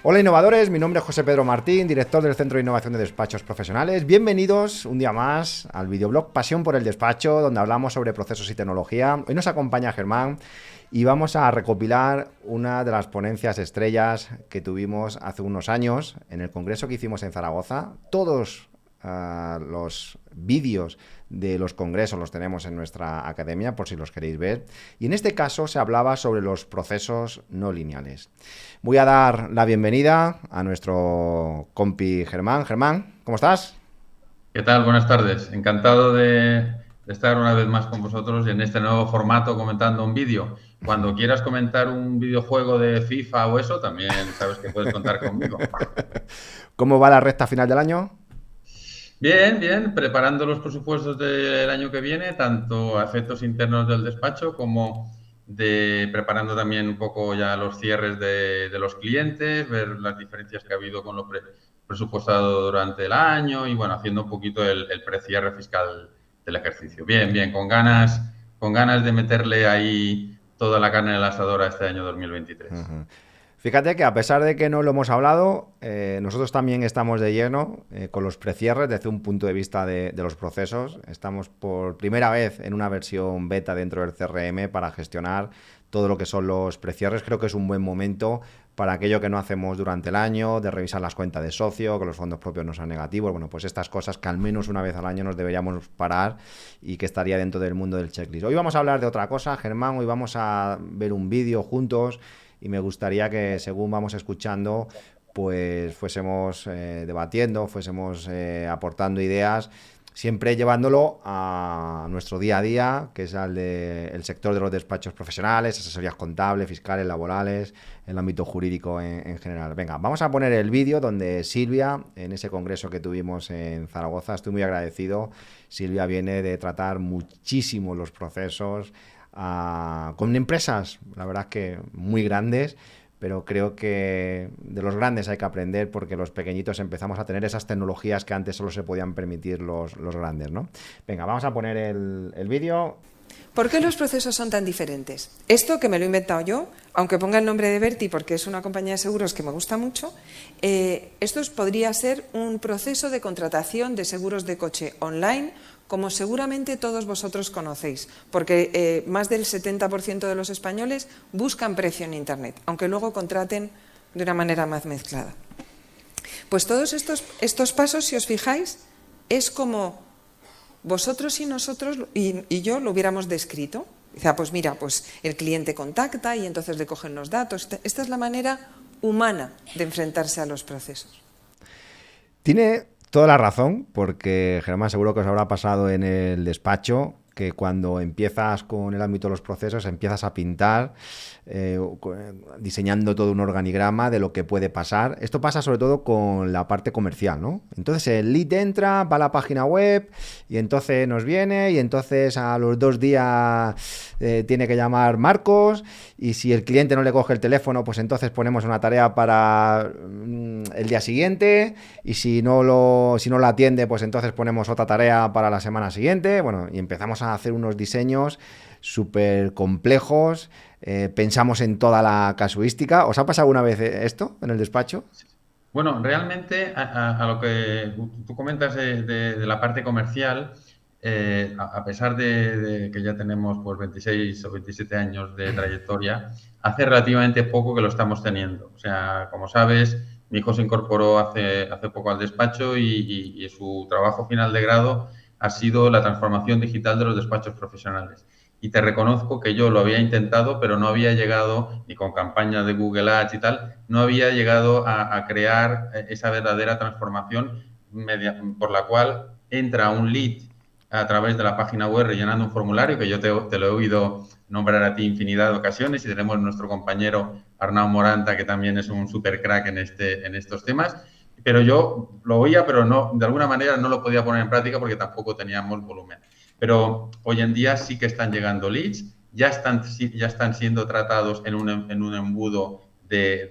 Hola innovadores, mi nombre es José Pedro Martín, director del Centro de Innovación de Despachos Profesionales. Bienvenidos un día más al videoblog Pasión por el Despacho, donde hablamos sobre procesos y tecnología. Hoy nos acompaña Germán y vamos a recopilar una de las ponencias estrellas que tuvimos hace unos años en el congreso que hicimos en Zaragoza. Todos los vídeos de los congresos los tenemos en nuestra academia, por si los queréis ver. Y en este caso se hablaba sobre los procesos no lineales. Voy a dar la bienvenida a nuestro compi Germán. Germán, ¿cómo estás? ¿Qué tal? Buenas tardes. Encantado de estar una vez más con vosotros en este nuevo formato comentando un vídeo. Cuando quieras comentar un videojuego de FIFA o eso, también sabes que puedes contar conmigo. ¿Cómo va la recta final del año? Bien, bien, preparando los presupuestos del año que viene, tanto a efectos internos del despacho como preparando también un poco ya los cierres de los clientes, ver las diferencias que ha habido con lo presupuestado durante el año y bueno, haciendo un poquito el precierre fiscal del ejercicio. Bien, bien, con ganas de meterle ahí toda la carne en el asador a este año 2023. Uh-huh. Fíjate que a pesar de que no lo hemos hablado, nosotros también estamos de lleno con los precierres desde un punto de vista de los procesos. Estamos por primera vez en una versión beta dentro del CRM para gestionar todo lo que son los precierres. Creo que es un buen momento para aquello que no hacemos durante el año, de revisar las cuentas de socio, que los fondos propios no sean negativos. Bueno, pues estas cosas que al menos una vez al año nos deberíamos parar y que estaría dentro del mundo del checklist. Hoy vamos a hablar de otra cosa, Germán. Hoy vamos a ver un vídeo juntos y me gustaría que según vamos escuchando pues fuésemos debatiendo, fuésemos aportando ideas, siempre llevándolo a nuestro día a día, que es el sector de los despachos profesionales, asesorías contables, fiscales, laborales, el ámbito jurídico en general. Venga, vamos a poner el vídeo donde Silvia, en ese congreso que tuvimos en Zaragoza, estoy muy agradecido. Silvia viene de tratar muchísimo los procesos, con empresas, la verdad es que muy grandes, pero creo que de los grandes hay que aprender porque los pequeñitos empezamos a tener esas tecnologías que antes solo se podían permitir los grandes, ¿no? Venga, vamos a poner el vídeo. ¿Por qué los procesos son tan diferentes? Esto, que me lo he inventado yo, aunque ponga el nombre de Berti porque es una compañía de seguros que me gusta mucho, esto podría ser un proceso de contratación de seguros de coche online, como seguramente todos vosotros conocéis, porque más del 70% de los españoles buscan precio en Internet, aunque luego contraten de una manera más mezclada. Pues todos estos pasos, si os fijáis, es como vosotros y nosotros y yo lo hubiéramos descrito. Dice, pues mira, pues el cliente contacta y entonces le cogen los datos. Esta es la manera humana de enfrentarse a los procesos. Tiene toda la razón, porque Germán, seguro que os habrá pasado en el despacho que cuando empiezas con el ámbito de los procesos empiezas a pintar, diseñando todo un organigrama de lo que puede pasar. Esto pasa sobre todo con la parte comercial, ¿no? Entonces el lead entra, va a la página web y entonces nos viene y entonces a los 2 días tiene que llamar Marcos y si el cliente no le coge el teléfono, pues entonces ponemos una tarea para el día siguiente y si no lo atiende, pues entonces ponemos otra tarea para la semana siguiente. Bueno, y empezamos a hacer unos diseños súper complejos, pensamos en toda la casuística. ¿Os ha pasado alguna vez esto en el despacho? Bueno, realmente a lo que tú comentas de la parte comercial, a pesar de que ya tenemos pues 26 o 27 años de trayectoria, hace relativamente poco que lo estamos teniendo. O sea, como sabes, mi hijo se incorporó hace poco al despacho y su trabajo final de grado ha sido la transformación digital de los despachos profesionales. Y te reconozco que yo lo había intentado, pero no había llegado, ni con campañas de Google Ads y tal, no había llegado a crear esa verdadera transformación por la cual entra un lead a través de la página web rellenando un formulario que yo te lo he oído nombrar a ti infinidad de ocasiones y tenemos nuestro compañero Arnau Moranta que también es un super crack en estos temas, pero yo lo oía pero no, de alguna manera no lo podía poner en práctica porque tampoco teníamos volumen. Pero hoy en día sí que están llegando leads, ya están siendo tratados en un embudo de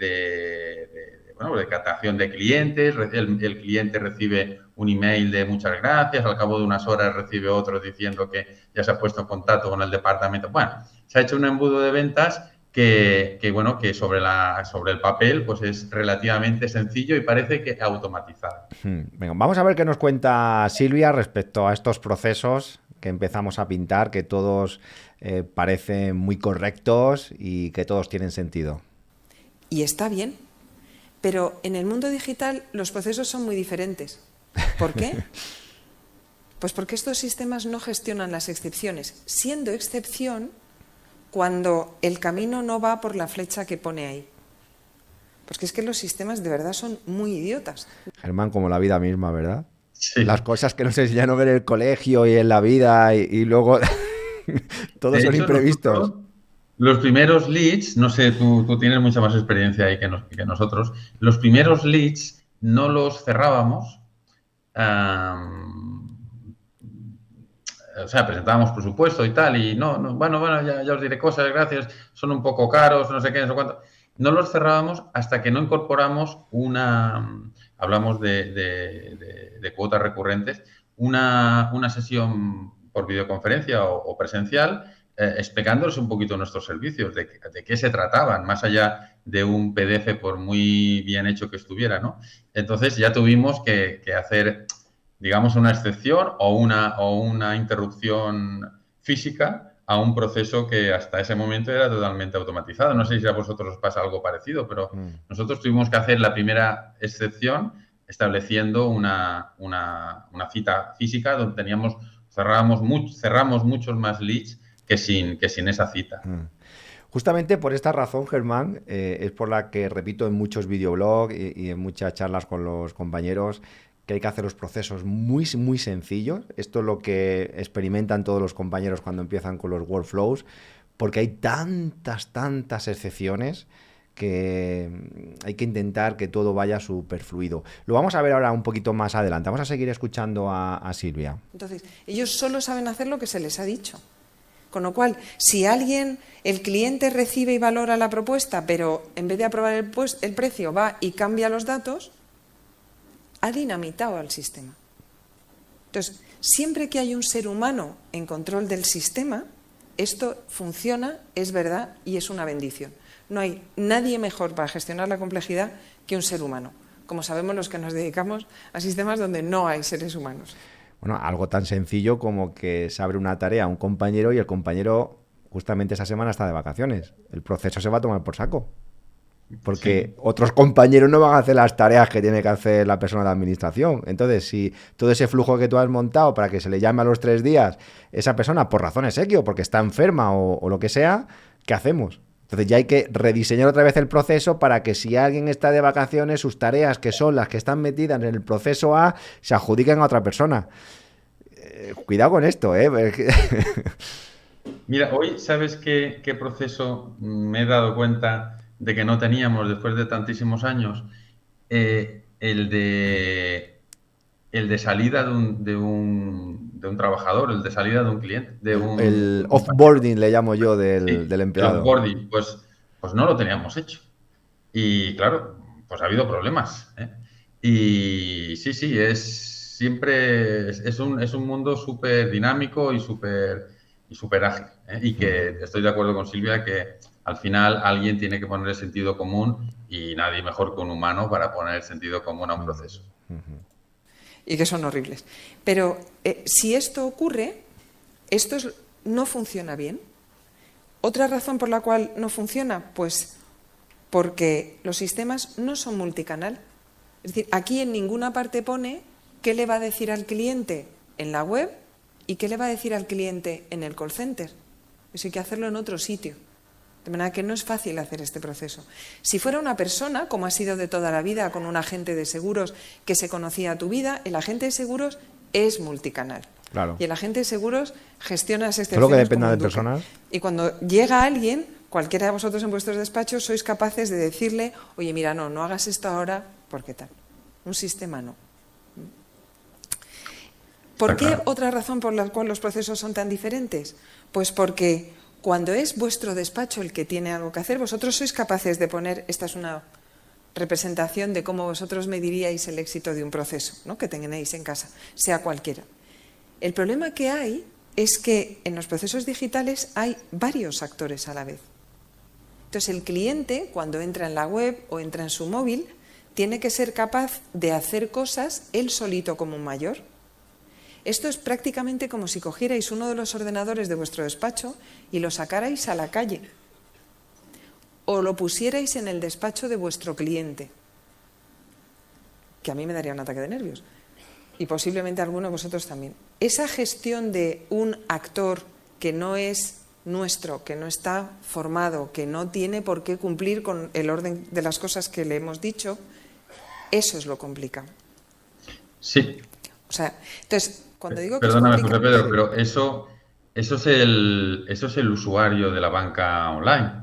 captación de clientes, el cliente recibe un email de muchas gracias, al cabo de unas horas recibe otro diciendo que ya se ha puesto en contacto con el departamento. Bueno, se ha hecho un embudo de ventas bueno, que sobre el papel pues es relativamente sencillo y parece que automatizado. Venga, vamos a ver qué nos cuenta Silvia respecto a estos procesos que empezamos a pintar, que todos parecen muy correctos y que todos tienen sentido. Y está bien, pero en el mundo digital los procesos son muy diferentes. ¿Por qué? Pues porque estos sistemas no gestionan las excepciones, siendo excepción cuando el camino no va por la flecha que pone ahí. Porque es que los sistemas de verdad son muy idiotas. Germán, como la vida misma, ¿verdad? Sí. Las cosas que nos enseñaron en el colegio y en la vida y luego todos son imprevistos. Los primeros leads, no sé, tú tienes mucha más experiencia ahí que nosotros, los primeros leads no los cerrábamos. O sea, presentábamos presupuesto y tal, y bueno, ya os diré cosas, gracias, son un poco caros, no sé qué, no sé cuánto. No los cerrábamos hasta que no incorporamos hablamos de cuotas recurrentes, una sesión por videoconferencia o presencial, explicándoles un poquito nuestros servicios, de qué se trataban, más allá de un PDF por muy bien hecho que estuviera, ¿no? Entonces ya tuvimos que hacer, digamos, una excepción o una interrupción física a un proceso que hasta ese momento era totalmente automatizado. No sé si a vosotros os pasa algo parecido, pero nosotros tuvimos que hacer la primera excepción estableciendo una cita física donde cerramos muchos más leads que sin esa cita. Justamente por esta razón, Germán, es por la que repito en muchos videoblogs y en muchas charlas con los compañeros que hay que hacer los procesos muy, muy sencillos. Esto es lo que experimentan todos los compañeros cuando empiezan con los workflows, porque hay tantas excepciones que hay que intentar que todo vaya súper fluido. Lo vamos a ver ahora un poquito más adelante. Vamos a seguir escuchando a Silvia. Entonces, ellos solo saben hacer lo que se les ha dicho. Con lo cual, si el cliente recibe y valora la propuesta, pero en vez de aprobar el precio va y cambia los datos, ha dinamitado al sistema. Entonces, siempre que hay un ser humano en control del sistema, esto funciona, es verdad y es una bendición. No hay nadie mejor para gestionar la complejidad que un ser humano, como sabemos los que nos dedicamos a sistemas donde no hay seres humanos. Bueno, algo tan sencillo como que se abre una tarea a un compañero y el compañero justamente esa semana está de vacaciones. El proceso se va a tomar por saco. Porque otros compañeros no van a hacer las tareas que tiene que hacer la persona de administración. Entonces, si todo ese flujo que tú has montado para que se le llame a los 3 días, esa persona por razones X o porque está enferma o lo que sea, ¿qué hacemos? Entonces ya hay que rediseñar otra vez el proceso para que si alguien está de vacaciones, sus tareas, que son las que están metidas en el proceso A, se adjudiquen a otra persona. Cuidado con esto, ¿eh? Mira, hoy, ¿sabes qué proceso me he dado cuenta de que no teníamos después de tantísimos años? El de salida de un trabajador, el de salida de un cliente. El offboarding le llamo yo del empleado. El offboarding, pues no lo teníamos hecho. Y claro, pues ha habido problemas, ¿eh? Y sí, siempre es un mundo súper dinámico y súper ágil, ¿eh? Y que estoy de acuerdo con Silvia que al final alguien tiene que poner el sentido común y nadie mejor que un humano para poner el sentido común a un proceso. Y que son horribles. Pero si esto ocurre, no funciona bien. ¿Otra razón por la cual no funciona? Pues porque los sistemas no son multicanal. Es decir, aquí en ninguna parte pone qué le va a decir al cliente en la web y qué le va a decir al cliente en el call center. Eso hay que hacerlo en otro sitio. De manera que no es fácil hacer este proceso. Si fuera una persona, como ha sido de toda la vida, con un agente de seguros que se conocía tu vida, el agente de seguros es multicanal. Claro. Y el agente de seguros gestiona las excepciones. Solo que dependa de personas. Y cuando llega alguien, cualquiera de vosotros en vuestros despachos sois capaces de decirle, oye, mira, no hagas esto ahora, porque tal. Un sistema no. ¿Por qué otra razón por la cual los procesos son tan diferentes? Pues porque cuando es vuestro despacho el que tiene algo que hacer, vosotros sois capaces de poner, esta es una representación de cómo vosotros mediríais el éxito de un proceso, ¿no?, que tengáis en casa, sea cualquiera. El problema que hay es que en los procesos digitales hay varios actores a la vez. Entonces el cliente, cuando entra en la web o entra en su móvil, tiene que ser capaz de hacer cosas él solito como un mayor. Esto es prácticamente como si cogierais uno de los ordenadores de vuestro despacho y lo sacarais a la calle o lo pusierais en el despacho de vuestro cliente, que a mí me daría un ataque de nervios y posiblemente a alguno de vosotros también. Esa gestión de un actor que no es nuestro, que no está formado, que no tiene por qué cumplir con el orden de las cosas que le hemos dicho, eso es lo complicado. Sí. O sea, entonces, cuando digo que Perdóname, es José complicado... Pedro, pero eso es el usuario de la banca online.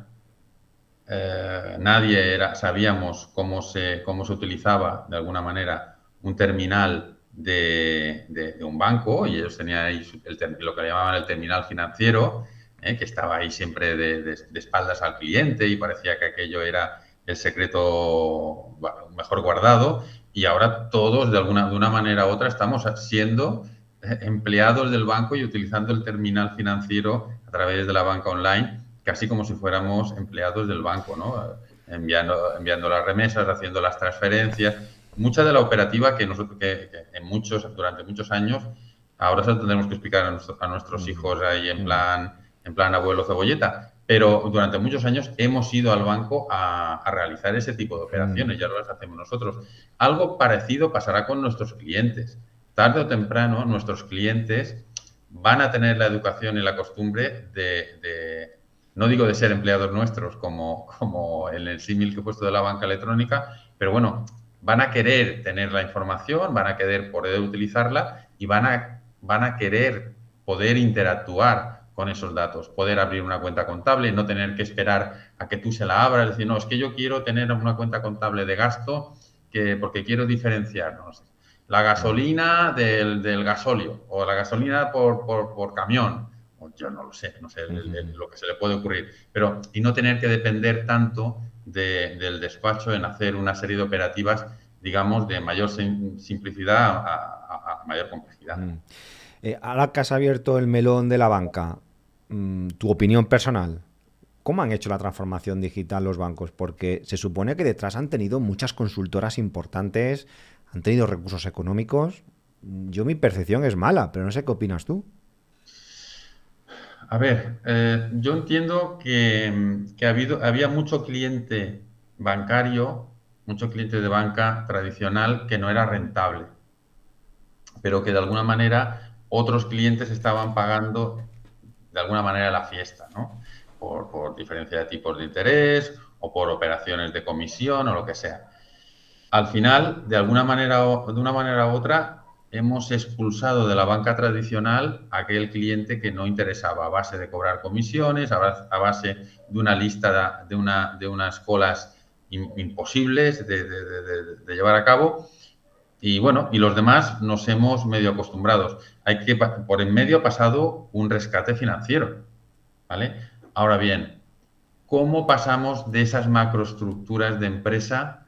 Sabíamos cómo se utilizaba de alguna manera un terminal de un banco, y ellos tenían ahí lo que llamaban el terminal financiero, que estaba ahí siempre de espaldas al cliente y parecía que aquello era el secreto mejor guardado, y ahora todos de una manera u otra estamos siendo empleados del banco y utilizando el terminal financiero a través de la banca online, casi como si fuéramos empleados del banco, ¿no? Enviando las remesas, haciendo las transferencias. Mucha de la operativa que durante muchos años, ahora se lo tendremos que explicar a nuestros hijos ahí en plan abuelo cebolleta, pero durante muchos años hemos ido al banco a realizar ese tipo de operaciones, ya las hacemos nosotros. Algo parecido pasará con nuestros clientes. Tarde o temprano, nuestros clientes van a tener la educación y la costumbre no digo de ser empleados nuestros, como en el símil que he puesto de la banca electrónica, pero bueno, van a querer tener la información, van a querer poder utilizarla y van a querer poder interactuar con esos datos, poder abrir una cuenta contable, no tener que esperar a que tú se la abras, decir, no, es que yo quiero tener una cuenta contable de gasto porque quiero diferenciarnos. La gasolina del gasóleo o la gasolina por camión. Yo no sé lo que se le puede ocurrir, pero y no tener que depender tanto del despacho en hacer una serie de operativas, digamos, de mayor simplicidad a mayor complejidad. Ahora que has abierto el melón de la banca, tu opinión personal, ¿cómo han hecho la transformación digital los bancos? Porque se supone que detrás han tenido muchas consultoras importantes, han tenido recursos económicos. Mi percepción es mala, pero no sé qué opinas tú. A ver, yo entiendo que había mucho cliente bancario, mucho cliente de banca tradicional que no era rentable, pero que de alguna manera otros clientes estaban pagando de alguna manera la fiesta, ¿no? Por diferencia de tipos de interés o por operaciones de comisión o lo que sea. Al final, de una manera u otra, hemos expulsado de la banca tradicional a aquel cliente que no interesaba, a base de cobrar comisiones, a base de una lista de unas colas imposibles de llevar a cabo. Y bueno, y los demás nos hemos medio acostumbrados. Por en medio ha pasado un rescate financiero, ¿vale? Ahora bien, ¿cómo pasamos de esas macroestructuras de empresa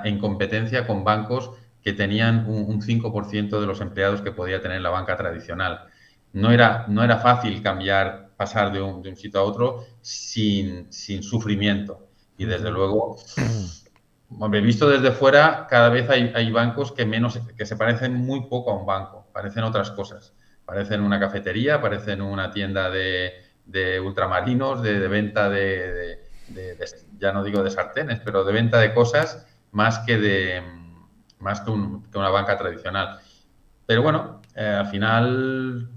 en competencia con bancos que tenían un 5% de los empleados que podía tener la banca tradicional? No era fácil pasar de un sitio a otro sin sufrimiento. Y desde luego, visto desde fuera, cada vez hay bancos que se parecen muy poco a un banco, parecen otras cosas. Parecen una cafetería, parecen una tienda de ultramarinos, de venta ya no digo de sartenes, pero de venta de cosas más que una banca tradicional. Pero bueno, al final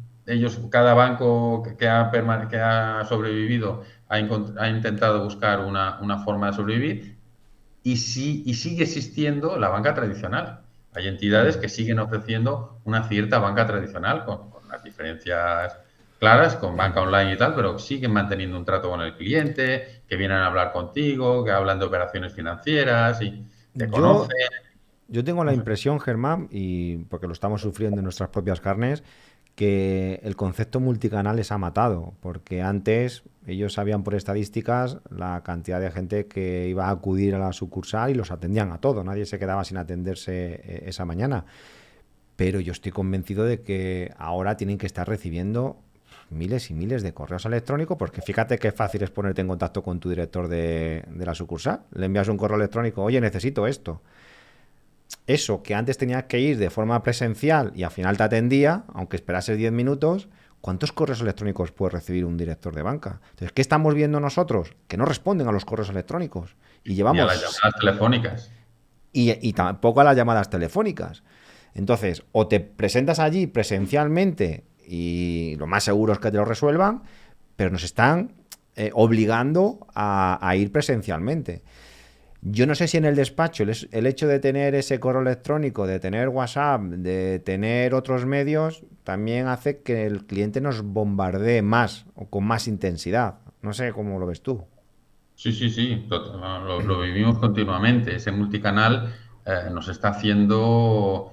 cada banco que ha sobrevivido ha intentado buscar una forma de sobrevivir y sigue existiendo la banca tradicional. Hay entidades que siguen ofreciendo una cierta banca tradicional con las diferencias claras, con banca online y tal, pero siguen manteniendo un trato con el cliente, que vienen a hablar contigo, que hablan de operaciones financieras y te conocen. Yo tengo la impresión, Germán, y porque lo estamos sufriendo en nuestras propias carnes, que el concepto multicanal les ha matado, porque antes ellos sabían por estadísticas la cantidad de gente que iba a acudir a la sucursal y los atendían a todo, nadie se quedaba sin atenderse esa mañana. Pero yo estoy convencido de que ahora tienen que estar recibiendo miles y miles de correos electrónicos, porque fíjate qué fácil es ponerte en contacto con tu director de la sucursal. Le envías un correo electrónico, oye, necesito esto. Eso que antes tenías que ir de forma presencial y al final te atendía, aunque esperases 10 minutos, ¿cuántos correos electrónicos puede recibir un director de banca? Entonces, ¿qué estamos viendo nosotros? Que no responden a los correos electrónicos. Y llevamos... Y a las llamadas telefónicas. Y tampoco a las llamadas telefónicas. Entonces, o te presentas allí presencialmente y lo más seguro es que te lo resuelvan, pero nos están obligando a ir presencialmente. Yo no sé si en el despacho el hecho de tener ese correo electrónico, de tener WhatsApp, de tener otros medios, también hace que el cliente nos bombardee más o con más intensidad. No sé cómo lo ves tú. Sí, lo vivimos continuamente. Ese multicanal nos está haciendo,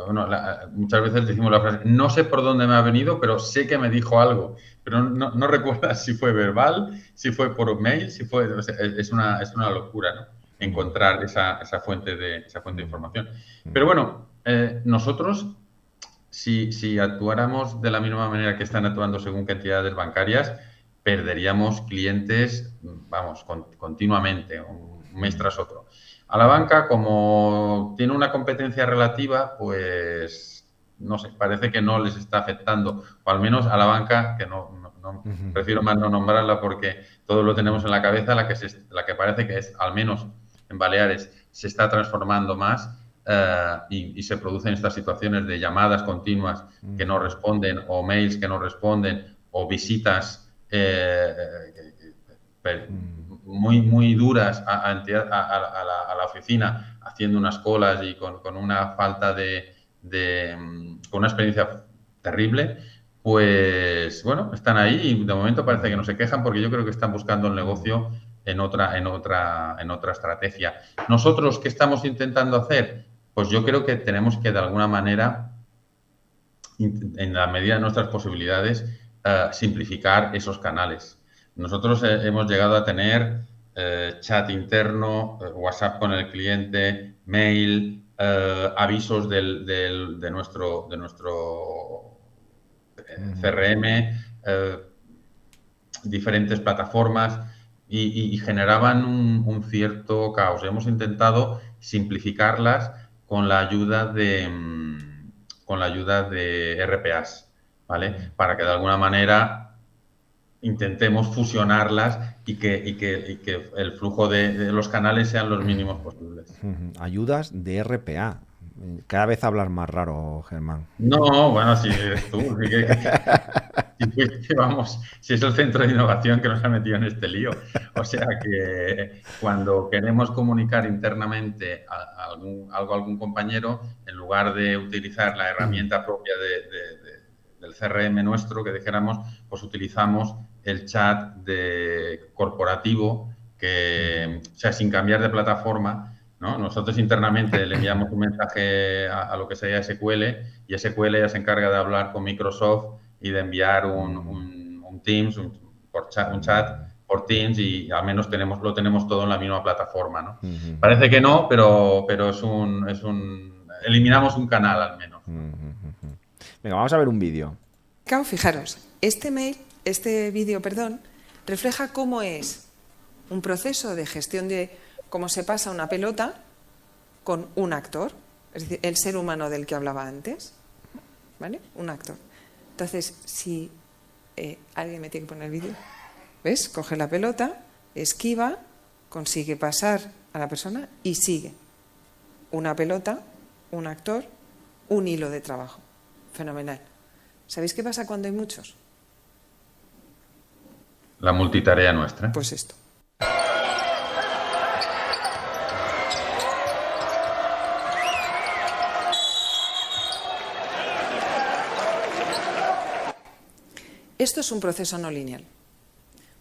bueno, muchas veces decimos la frase, no sé por dónde me ha venido, pero sé que me dijo algo, pero no recuerdas si fue verbal, si fue por mail, si fue, o sea, es una locura, ¿no? Encontrar esa fuente de información. Pero bueno, nosotros, si actuáramos de la misma manera que están actuando según qué entidades bancarias, perderíamos clientes, vamos, continuamente, un mes tras otro. A la banca, como tiene una competencia relativa, pues, no sé, parece que no les está afectando, o al menos a la banca, que prefiero más no nombrarla porque todo lo tenemos en la cabeza, la que parece que es, al menos en Baleares, se está transformando más y se producen estas situaciones de llamadas continuas que no responden, o mails que no responden, o visitas muy duras a la oficina, haciendo unas colas y con una falta con una experiencia terrible, pues bueno, están ahí y de momento parece que no se quejan porque yo creo que están buscando el negocio en otra estrategia. Nosotros, ¿qué estamos intentando hacer? Pues yo creo que tenemos que de alguna manera, en la medida de nuestras posibilidades, simplificar esos canales. Nosotros hemos llegado a tener chat interno, WhatsApp con el cliente, mail, avisos de nuestro CRM, diferentes plataformas y generaban un cierto caos. Hemos intentado simplificarlas con la ayuda de RPAs, ¿vale? Para que de alguna manera intentemos fusionarlas y que el flujo de los canales sean los mínimos posibles. Ayudas de RPA. Cada vez hablas más raro, Germán. No, bueno, si eres tú. Vamos, si es el centro de innovación que nos ha metido en este lío. O sea que cuando queremos comunicar internamente algo a algún compañero, en lugar de utilizar la herramienta propia del CRM nuestro, que dijéramos, pues utilizamos el chat corporativo, que, o sea, sin cambiar de plataforma, ¿no? Nosotros internamente le enviamos un mensaje a lo que sería SQL y SQL ya se encarga de hablar con Microsoft y de enviar un Teams, un chat por Teams y al menos lo tenemos todo en la misma plataforma, ¿no? Parece que no, pero eliminamos un canal al menos. Venga, vamos a ver un vídeo. Claro, fijaros, este vídeo, refleja cómo es un proceso de gestión de cómo se pasa una pelota con un actor, es decir, el ser humano del que hablaba antes, ¿vale? Un actor. Entonces, si alguien me tiene que poner el vídeo, ¿ves? Coge la pelota, esquiva, consigue pasar a la persona y sigue. Una pelota, un actor, un hilo de trabajo. Fenomenal. ¿Sabéis qué pasa cuando hay muchos? La multitarea nuestra. Pues esto. Esto es un proceso no lineal.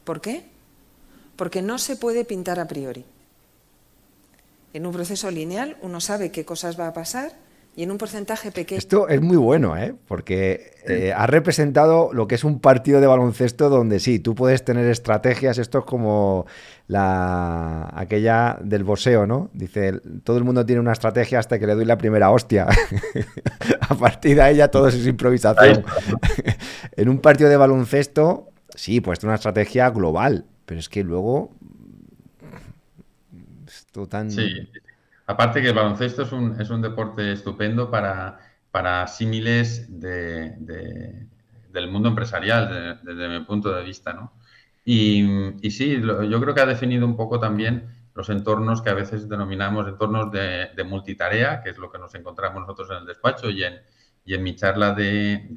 ¿Por qué? Porque no se puede pintar a priori. En un proceso lineal uno sabe qué cosas va a pasar, y en un porcentaje pequeño. Esto es muy bueno, ¿eh? Porque ha representado lo que es un partido de baloncesto donde sí, tú puedes tener estrategias. Esto es como aquella del boxeo, ¿no? Dice, todo el mundo tiene una estrategia hasta que le doy la primera hostia. A partir de ahí ya todo es improvisación. En un partido de baloncesto, sí, puedes tener una estrategia global, pero es que luego... Esto tan... Sí. Aparte que el baloncesto es un deporte estupendo para símiles del mundo empresarial, desde mi punto de vista, ¿no? Y sí, yo creo que ha definido un poco también los entornos que a veces denominamos entornos de multitarea, que es lo que nos encontramos nosotros en el despacho y en mi charla de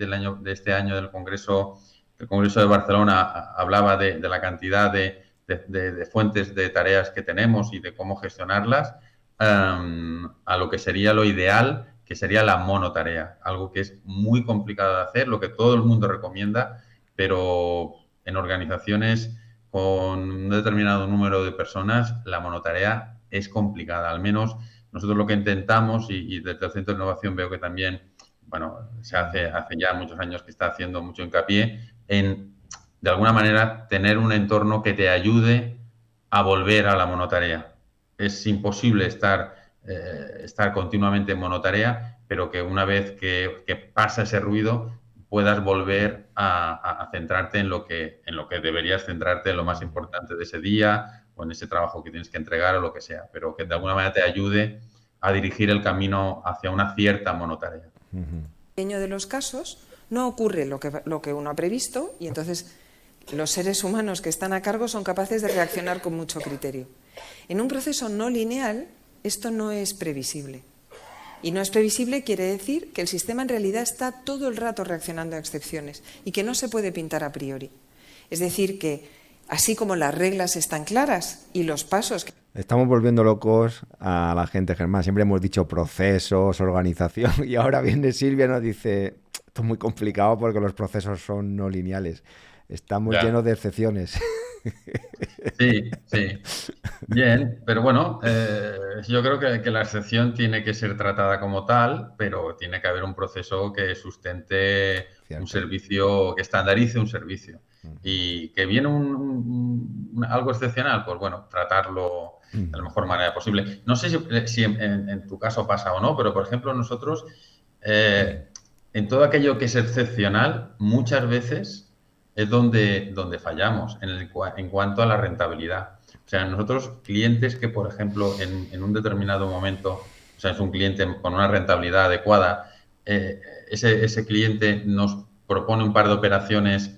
este año del Congreso de Barcelona hablaba de la cantidad de fuentes de tareas que tenemos y de cómo gestionarlas. A lo que sería lo ideal, que sería la monotarea, algo que es muy complicado de hacer, lo que todo el mundo recomienda, pero en organizaciones con un determinado número de personas, la monotarea es complicada. Al menos nosotros lo que intentamos, y desde el Centro de Innovación veo que también, bueno, se hace ya muchos años que está haciendo mucho hincapié en, de alguna manera, tener un entorno que te ayude a volver a la monotarea. Es imposible estar continuamente en monotarea, pero que una vez que pasa ese ruido puedas volver a centrarte en lo que deberías centrarte, en lo más importante de ese día o en ese trabajo que tienes que entregar o lo que sea, pero que de alguna manera te ayude a dirigir el camino hacia una cierta monotarea. En de los casos no ocurre lo que uno ha previsto y entonces los seres humanos que están a cargo son capaces de reaccionar con mucho criterio. En un proceso no lineal, esto no es previsible. Y no es previsible quiere decir que el sistema en realidad está todo el rato reaccionando a excepciones y que no se puede pintar a priori. Es decir, que así como las reglas están claras y los pasos... Estamos volviendo locos a la gente, Germán. Siempre hemos dicho procesos, organización, y ahora viene Silvia y nos dice, esto es muy complicado porque los procesos son no lineales. Estamos llenos de excepciones. Sí, sí. Bien, pero bueno, yo creo que la excepción tiene que ser tratada como tal, pero tiene que haber un proceso que sustente un servicio, que estandarice un servicio. Y que viene algo excepcional, pues bueno, tratarlo de la mejor manera posible. No sé si en tu caso pasa o no, pero por ejemplo nosotros, en todo aquello que es excepcional, muchas veces es donde fallamos en cuanto a la rentabilidad. O sea, nosotros, clientes que, por ejemplo, en un determinado momento, o sea, es un cliente con una rentabilidad adecuada, ese cliente nos propone un par de operaciones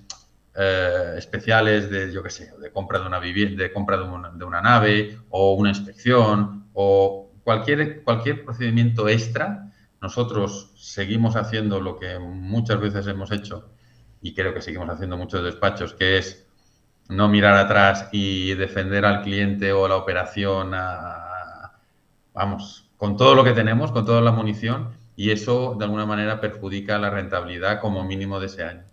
especiales de, yo qué sé, de compra de una vivienda, de compra de una nave o una inspección o cualquier procedimiento extra. Nosotros seguimos haciendo lo que muchas veces hemos hecho y creo que seguimos haciendo muchos despachos, que es no mirar atrás y defender al cliente o la operación vamos, con todo lo que tenemos, con toda la munición, y eso de alguna manera perjudica la rentabilidad como mínimo de ese año.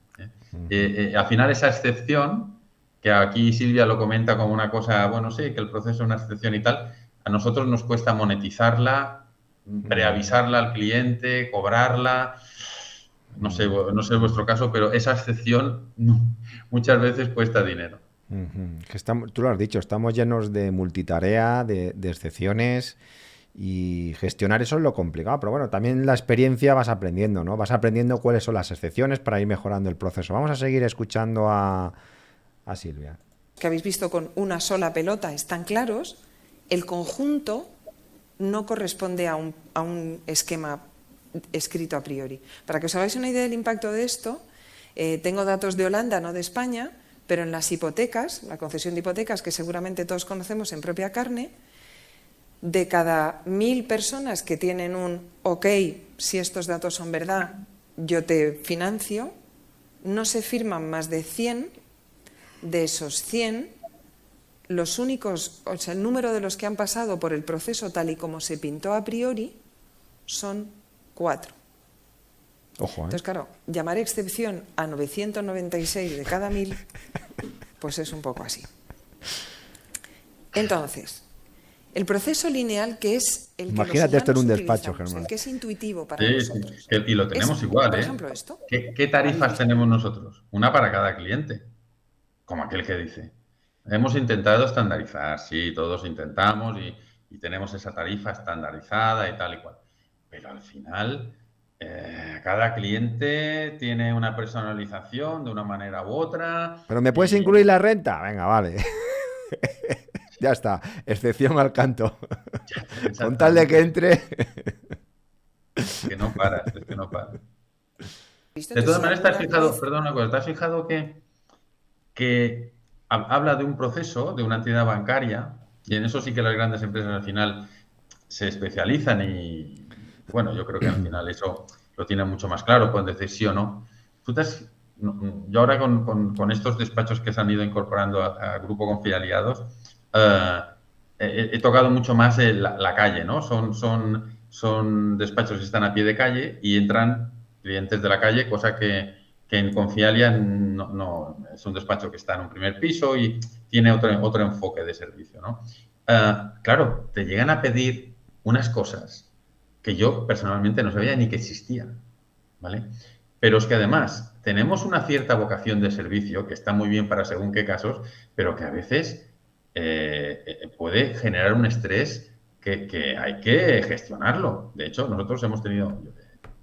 Al final esa excepción, que aquí Silvia lo comenta como una cosa, bueno, sí, que el proceso es una excepción y tal, a nosotros nos cuesta monetizarla, preavisarla al cliente, cobrarla. No sé vuestro caso, pero esa excepción muchas veces cuesta dinero. Tú lo has dicho, estamos llenos de multitarea, de excepciones, y gestionar eso es lo complicado. Pero bueno, también la experiencia vas aprendiendo, ¿no? Vas aprendiendo cuáles son las excepciones para ir mejorando el proceso. Vamos a seguir escuchando a Silvia. Que habéis visto con una sola pelota están claros, el conjunto no corresponde a un esquema escrito a priori. Para que os hagáis una idea del impacto de esto, tengo datos de Holanda, no de España, pero en las hipotecas, la concesión de hipotecas que seguramente todos conocemos en propia carne, de cada 1000 personas que tienen un ok, si estos datos son verdad, yo te financio, no se firman más de 100. De esos 100, los únicos, o sea, el número de los que han pasado por el proceso tal y como se pintó a priori son 4. Ojo, Entonces, claro, llamar excepción a 996 de cada 1000, pues es un poco así. Entonces, El proceso lineal, que es el que Imagínate los esto en un humanos despacho, utilizamos, Germán. el que es intuitivo para Sí, nosotros. sí, y lo tenemos igual, por ¿eh? ejemplo, esto. ¿Qué tarifas tenemos nosotros? Una para cada cliente, como aquel que dice. Hemos intentado estandarizar, sí, todos intentamos y tenemos esa tarifa estandarizada y tal y cual. Pero al final, cada cliente tiene una personalización de una manera u otra. ¿Pero me puedes Y incluir la renta? Venga, vale. Ya está. Excepción al canto. Con tal de que entre. es que no paras, es que no paras. ¿Visto? De Entonces, todas si maneras, te has alguna fijado, vez perdón una cosa, te has fijado que habla de un proceso, de una entidad bancaria, y en eso sí que las grandes empresas al final se especializan y, bueno, yo creo que al final eso lo tienen mucho más claro, pueden decir sí o no. Yo ahora con estos despachos que se han ido incorporando a Grupo Confialiados, he tocado mucho más la calle, ¿no? Son despachos que están a pie de calle y entran clientes de la calle, cosa que en Confialia no es un despacho que está en un primer piso y tiene otro enfoque de servicio, ¿no? Claro, te llegan a pedir unas cosas que yo personalmente no sabía ni que existían, ¿vale? Pero es que además tenemos una cierta vocación de servicio que está muy bien para según qué casos, pero que a veces puede generar un estrés que hay que gestionarlo. De hecho, nosotros hemos tenido,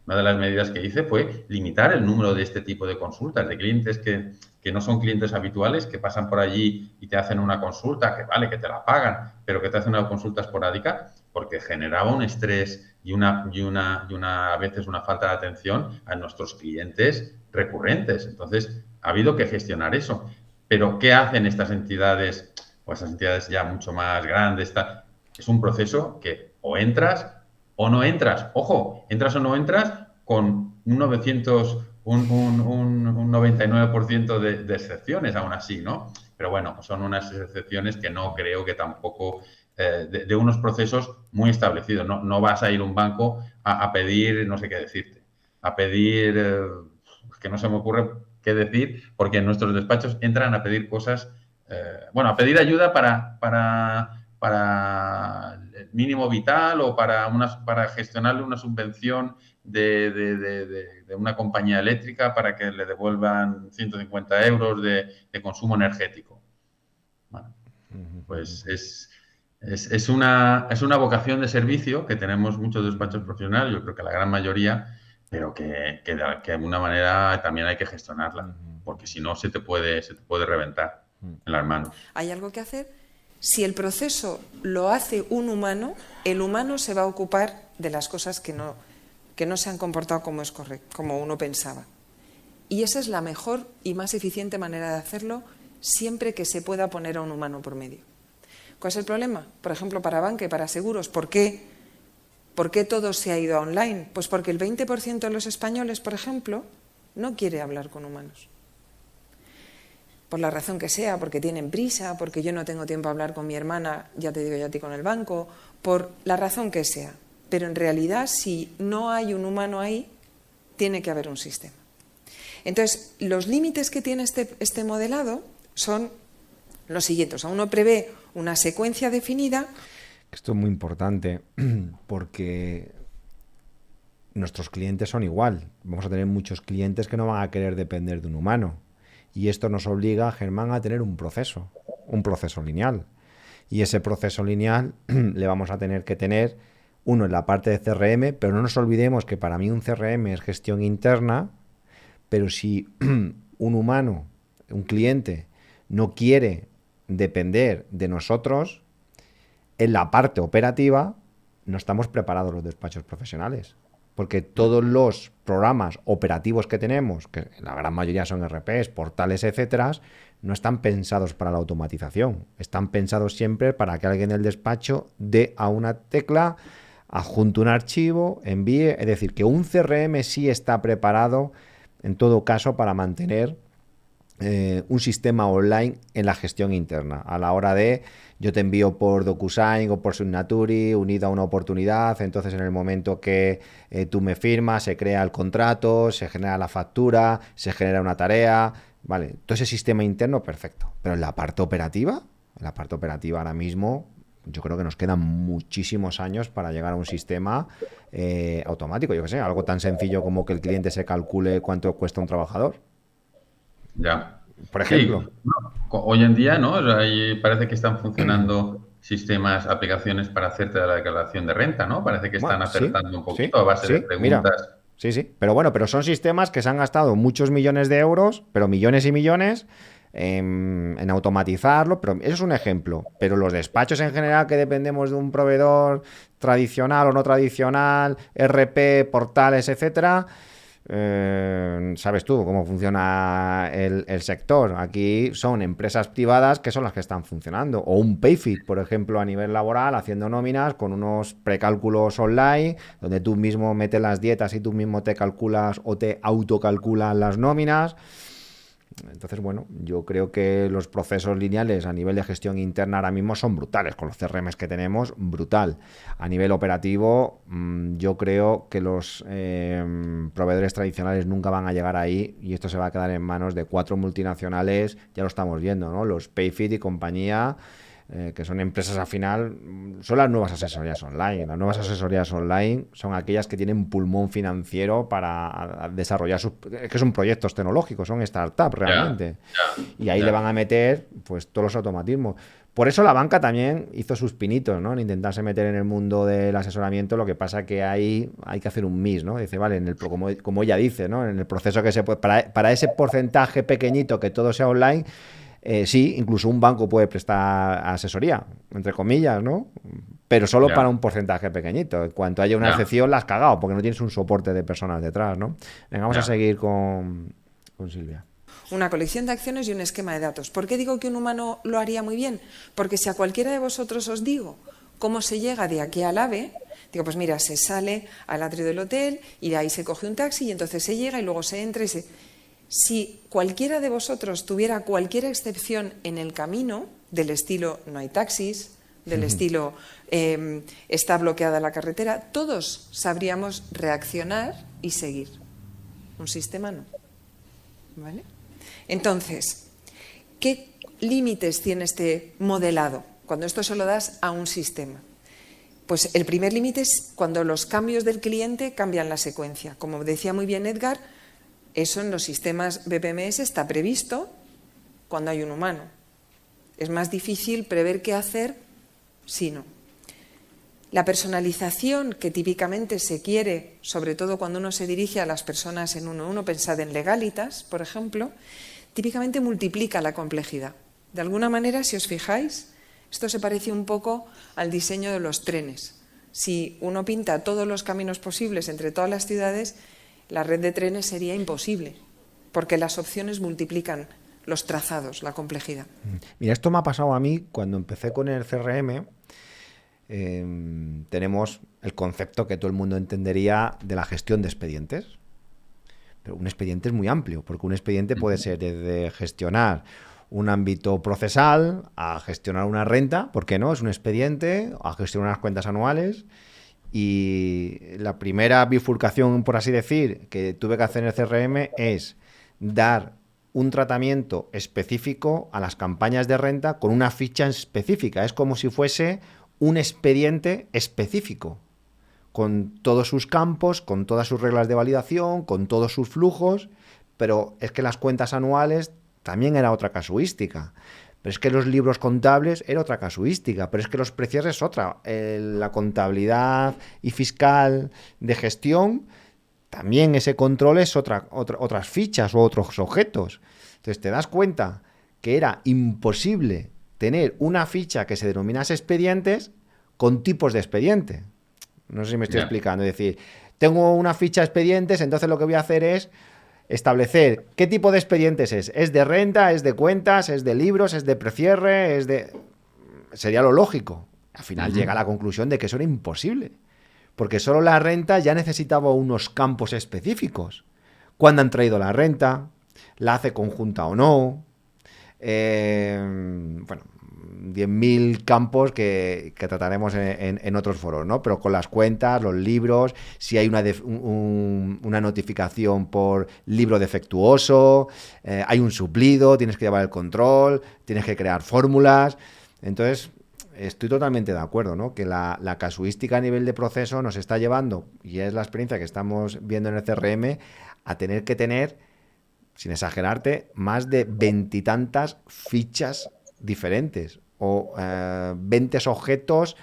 una de las medidas que hice fue limitar el número de este tipo de consultas, de clientes que no son clientes habituales, que pasan por allí y te hacen una consulta, que vale, que te la pagan, pero que te hacen una consulta esporádica, porque generaba un estrés y a veces una falta de atención a nuestros clientes recurrentes. Entonces, ha habido que gestionar eso. Pero, ¿qué hacen estas entidades, o esas entidades ya mucho más grandes? Es un proceso que o entras o no entras. Ojo, entras o no entras con un 99% de excepciones aún así, ¿no? Pero bueno, son unas excepciones que no creo que tampoco de unos procesos muy establecidos. No vas a ir a un banco a pedir, no sé qué decirte, a pedir, que no se me ocurre qué decir, porque en nuestros despachos entran a pedir cosas, a pedir ayuda para el mínimo vital o para gestionarle una subvención de una compañía eléctrica para que le devuelvan 150 euros de consumo energético. Bueno, pues es una vocación de servicio que tenemos muchos despachos profesionales, yo creo que la gran mayoría, pero que de alguna manera también hay que gestionarla, porque si no se te puede reventar en las manos. hay algo que hacer, si el proceso lo hace un humano, el humano se va a ocupar de las cosas que no se han comportado como es correcto, como uno pensaba. Y esa es la mejor y más eficiente manera de hacerlo, siempre que se pueda poner a un humano por medio. ¿Cuál es el problema? Por ejemplo, para banca y para seguros, ¿por qué todo se ha ido a online? Pues porque el 20% de los españoles, por ejemplo, no quiere hablar con humanos. Por la razón que sea, porque tienen prisa, porque yo no tengo tiempo a hablar con mi hermana, ya te digo yo a ti con el banco, por la razón que sea. Pero en realidad, si no hay un humano ahí, tiene que haber un sistema. Entonces, los límites que tiene este modelado son los siguientes. Uno prevé una secuencia definida. Esto es muy importante porque nuestros clientes son igual. Vamos a tener muchos clientes que no van a querer depender de un humano. Y esto nos obliga, Germán, a tener un proceso lineal. Y ese proceso lineal le vamos a tener que tener, uno, en la parte de CRM, pero no nos olvidemos que para mí un CRM es gestión interna, pero si un humano, un cliente, no quiere depender de nosotros, en la parte operativa no estamos preparados los despachos profesionales. Porque todos los programas operativos que tenemos, que la gran mayoría son RPs, portales, etcétera, no están pensados para la automatización. Están pensados siempre para que alguien del despacho dé a una tecla, adjunte un archivo, envíe. Es decir, que un CRM sí está preparado, en todo caso, para mantener un sistema online en la gestión interna. A la hora de, yo te envío por DocuSign o por Signaturi unido a una oportunidad, entonces en el momento que tú me firmas, se crea el contrato, se genera la factura, se genera una tarea, ¿vale? Todo ese sistema interno, perfecto. Pero en la parte operativa ahora mismo yo creo que nos quedan muchísimos años para llegar a un sistema automático. Yo qué sé, algo tan sencillo como que el cliente se calcule cuánto cuesta un trabajador. Ya. Por Sí, ejemplo. hoy en día, ¿no? O sea, ahí parece que están funcionando sistemas, aplicaciones para hacerte la declaración de renta, ¿no? Parece que Bueno, están sí, acertando un sí, poquito a base de sí, mira. preguntas. Sí, sí. Pero bueno, pero son sistemas que se han gastado muchos millones de euros, pero millones y millones en automatizarlo. Pero eso es un ejemplo. Pero los despachos en general, que dependemos de un proveedor tradicional o no tradicional, RP, portales, etcétera. Sabes tú cómo funciona el sector. Aquí son empresas privadas que son las que están funcionando. O un Payfit, por ejemplo, a nivel laboral, haciendo nóminas con unos precálculos online, donde tú mismo metes las dietas y tú mismo te calculas o te autocalculas las nóminas. Entonces, bueno, yo creo que los procesos lineales a nivel de gestión interna ahora mismo son brutales. Con los CRMs que tenemos, brutal. A nivel operativo, yo creo que los proveedores tradicionales nunca van a llegar ahí, y esto se va a quedar en manos de 4 multinacionales. Ya lo estamos viendo, ¿no? Los Payfit y compañía, que son empresas al final, son las nuevas asesorías online. Las nuevas asesorías online son aquellas que tienen pulmón financiero para desarrollar que son proyectos tecnológicos, son startups Ya, realmente. Y ahí le ya. van a meter pues todos los automatismos. Por eso la banca también hizo sus pinitos, ¿no? En intentarse meter en el mundo del asesoramiento. Lo que pasa que ahí hay que hacer un mix, ¿no? Dice, vale, como ella dice, ¿no? En el proceso que se puede, para ese porcentaje pequeñito que todo sea online. Sí, incluso un banco puede prestar asesoría, entre comillas, ¿no? Pero solo para Ya, un porcentaje pequeñito. En cuanto haya una ya, excepción, la has cagado, porque no tienes un soporte de personas detrás, ¿no? Venga, vamos a ya. seguir con Silvia. Una colección de acciones y un esquema de datos. ¿Por qué digo que un humano lo haría muy bien? Porque si a cualquiera de vosotros os digo cómo se llega de aquí al AVE, digo, pues mira, se sale al atrio del hotel y de ahí se coge un taxi y entonces se llega y luego se entra y se... Si cualquiera de vosotros tuviera cualquier excepción en el camino, del estilo no hay taxis, del estilo está bloqueada la carretera, todos sabríamos reaccionar y seguir. Un sistema no. ¿Vale? Entonces, ¿qué límites tiene este modelado cuando esto se lo das a un sistema? Pues el primer límite es cuando los cambios del cliente cambian la secuencia. Como decía muy bien Edgar, eso en los sistemas BPMS está previsto cuando hay un humano. Es más difícil prever qué hacer si no. La personalización que típicamente se quiere, sobre todo cuando uno se dirige a las personas en 1-1, pensad en Legalitas, por ejemplo, típicamente multiplica la complejidad. De alguna manera, si os fijáis, esto se parece un poco al diseño de los trenes. Si uno pinta todos los caminos posibles entre todas las ciudades, la red de trenes sería imposible, porque las opciones multiplican los trazados, la complejidad. Mira, esto me ha pasado a mí cuando empecé con el CRM. Tenemos el concepto que todo el mundo entendería de la gestión de expedientes. Pero un expediente es muy amplio, porque un expediente puede ser desde gestionar un ámbito procesal a gestionar una renta, ¿por qué no? Es un expediente, a gestionar unas cuentas anuales. Y la primera bifurcación, por así decir, que tuve que hacer en el CRM es dar un tratamiento específico a las campañas de renta con una ficha específica. Es como si fuese un expediente específico, con todos sus campos, con todas sus reglas de validación, con todos sus flujos, pero es que las cuentas anuales también era otra casuística. Pero es que los libros contables era otra casuística, pero es que los precierres es otra. La contabilidad y fiscal de gestión, también ese control es otras fichas o otros objetos. Entonces te das cuenta que era imposible tener una ficha que se denominase expedientes con tipos de expediente. No sé si me estoy explicando. Es decir, tengo una ficha expedientes, entonces lo que voy a hacer es establecer qué tipo de expedientes es. ¿Es de renta? ¿Es de cuentas? ¿Es de libros? ¿Es de precierre? Sería lo lógico. Al final llega a la conclusión de que eso era imposible. Porque solo la renta ya necesitaba unos campos específicos. ¿Cuándo han traído la renta? ¿La hace conjunta o no? Bueno, 10.000 campos que trataremos en otros foros, ¿no? Pero con las cuentas, los libros, si hay una notificación por libro defectuoso, hay un suplido, tienes que llevar el control, tienes que crear fórmulas. Entonces, estoy totalmente de acuerdo, ¿no? Que la casuística a nivel de proceso nos está llevando, y es la experiencia que estamos viendo en el CRM, a tener que tener, sin exagerarte, más de 20 y tantas fichas diferentes o 20 objetos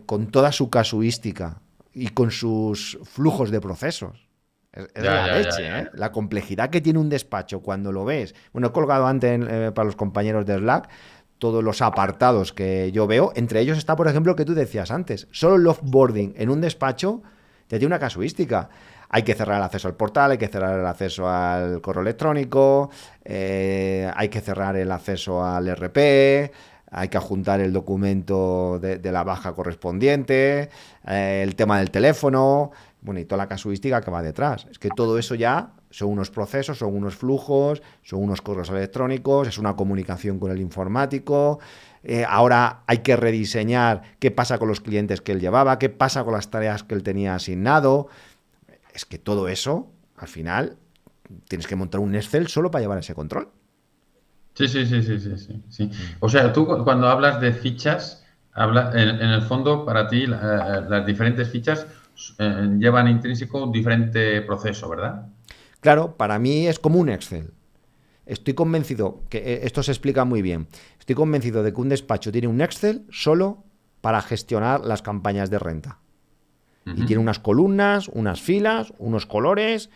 con toda su casuística y con sus flujos de procesos. Es Ya, la ya, ya, leche, ya. ¿eh? La complejidad que tiene un despacho cuando lo ves. Bueno, he colgado antes para los compañeros de Slack todos los apartados que yo veo. Entre ellos está, por ejemplo, que tú decías antes. Solo el offboarding en un despacho ya tiene una casuística. Hay que cerrar el acceso al portal, hay que cerrar el acceso al correo electrónico, hay que cerrar el acceso al RP, hay que adjuntar el documento de la baja correspondiente, el tema del teléfono, bueno, y toda la casuística que va detrás. Es que todo eso ya son unos procesos, son unos flujos, son unos correos electrónicos, es una comunicación con el informático. Ahora hay que rediseñar qué pasa con los clientes que él llevaba, qué pasa con las tareas que él tenía asignado. Es que todo eso, al final, tienes que montar un Excel solo para llevar ese control. Sí, sí, sí, sí, sí, sí, sí. O sea, tú cuando hablas de fichas, en el fondo, para ti, las diferentes fichas llevan intrínseco un diferente proceso, ¿verdad? Claro, para mí es como un Excel. Estoy convencido, que esto se explica muy bien, estoy convencido de que un despacho tiene un Excel solo para gestionar las campañas de renta. Y Ujú. tiene unas columnas, unas filas, unos colores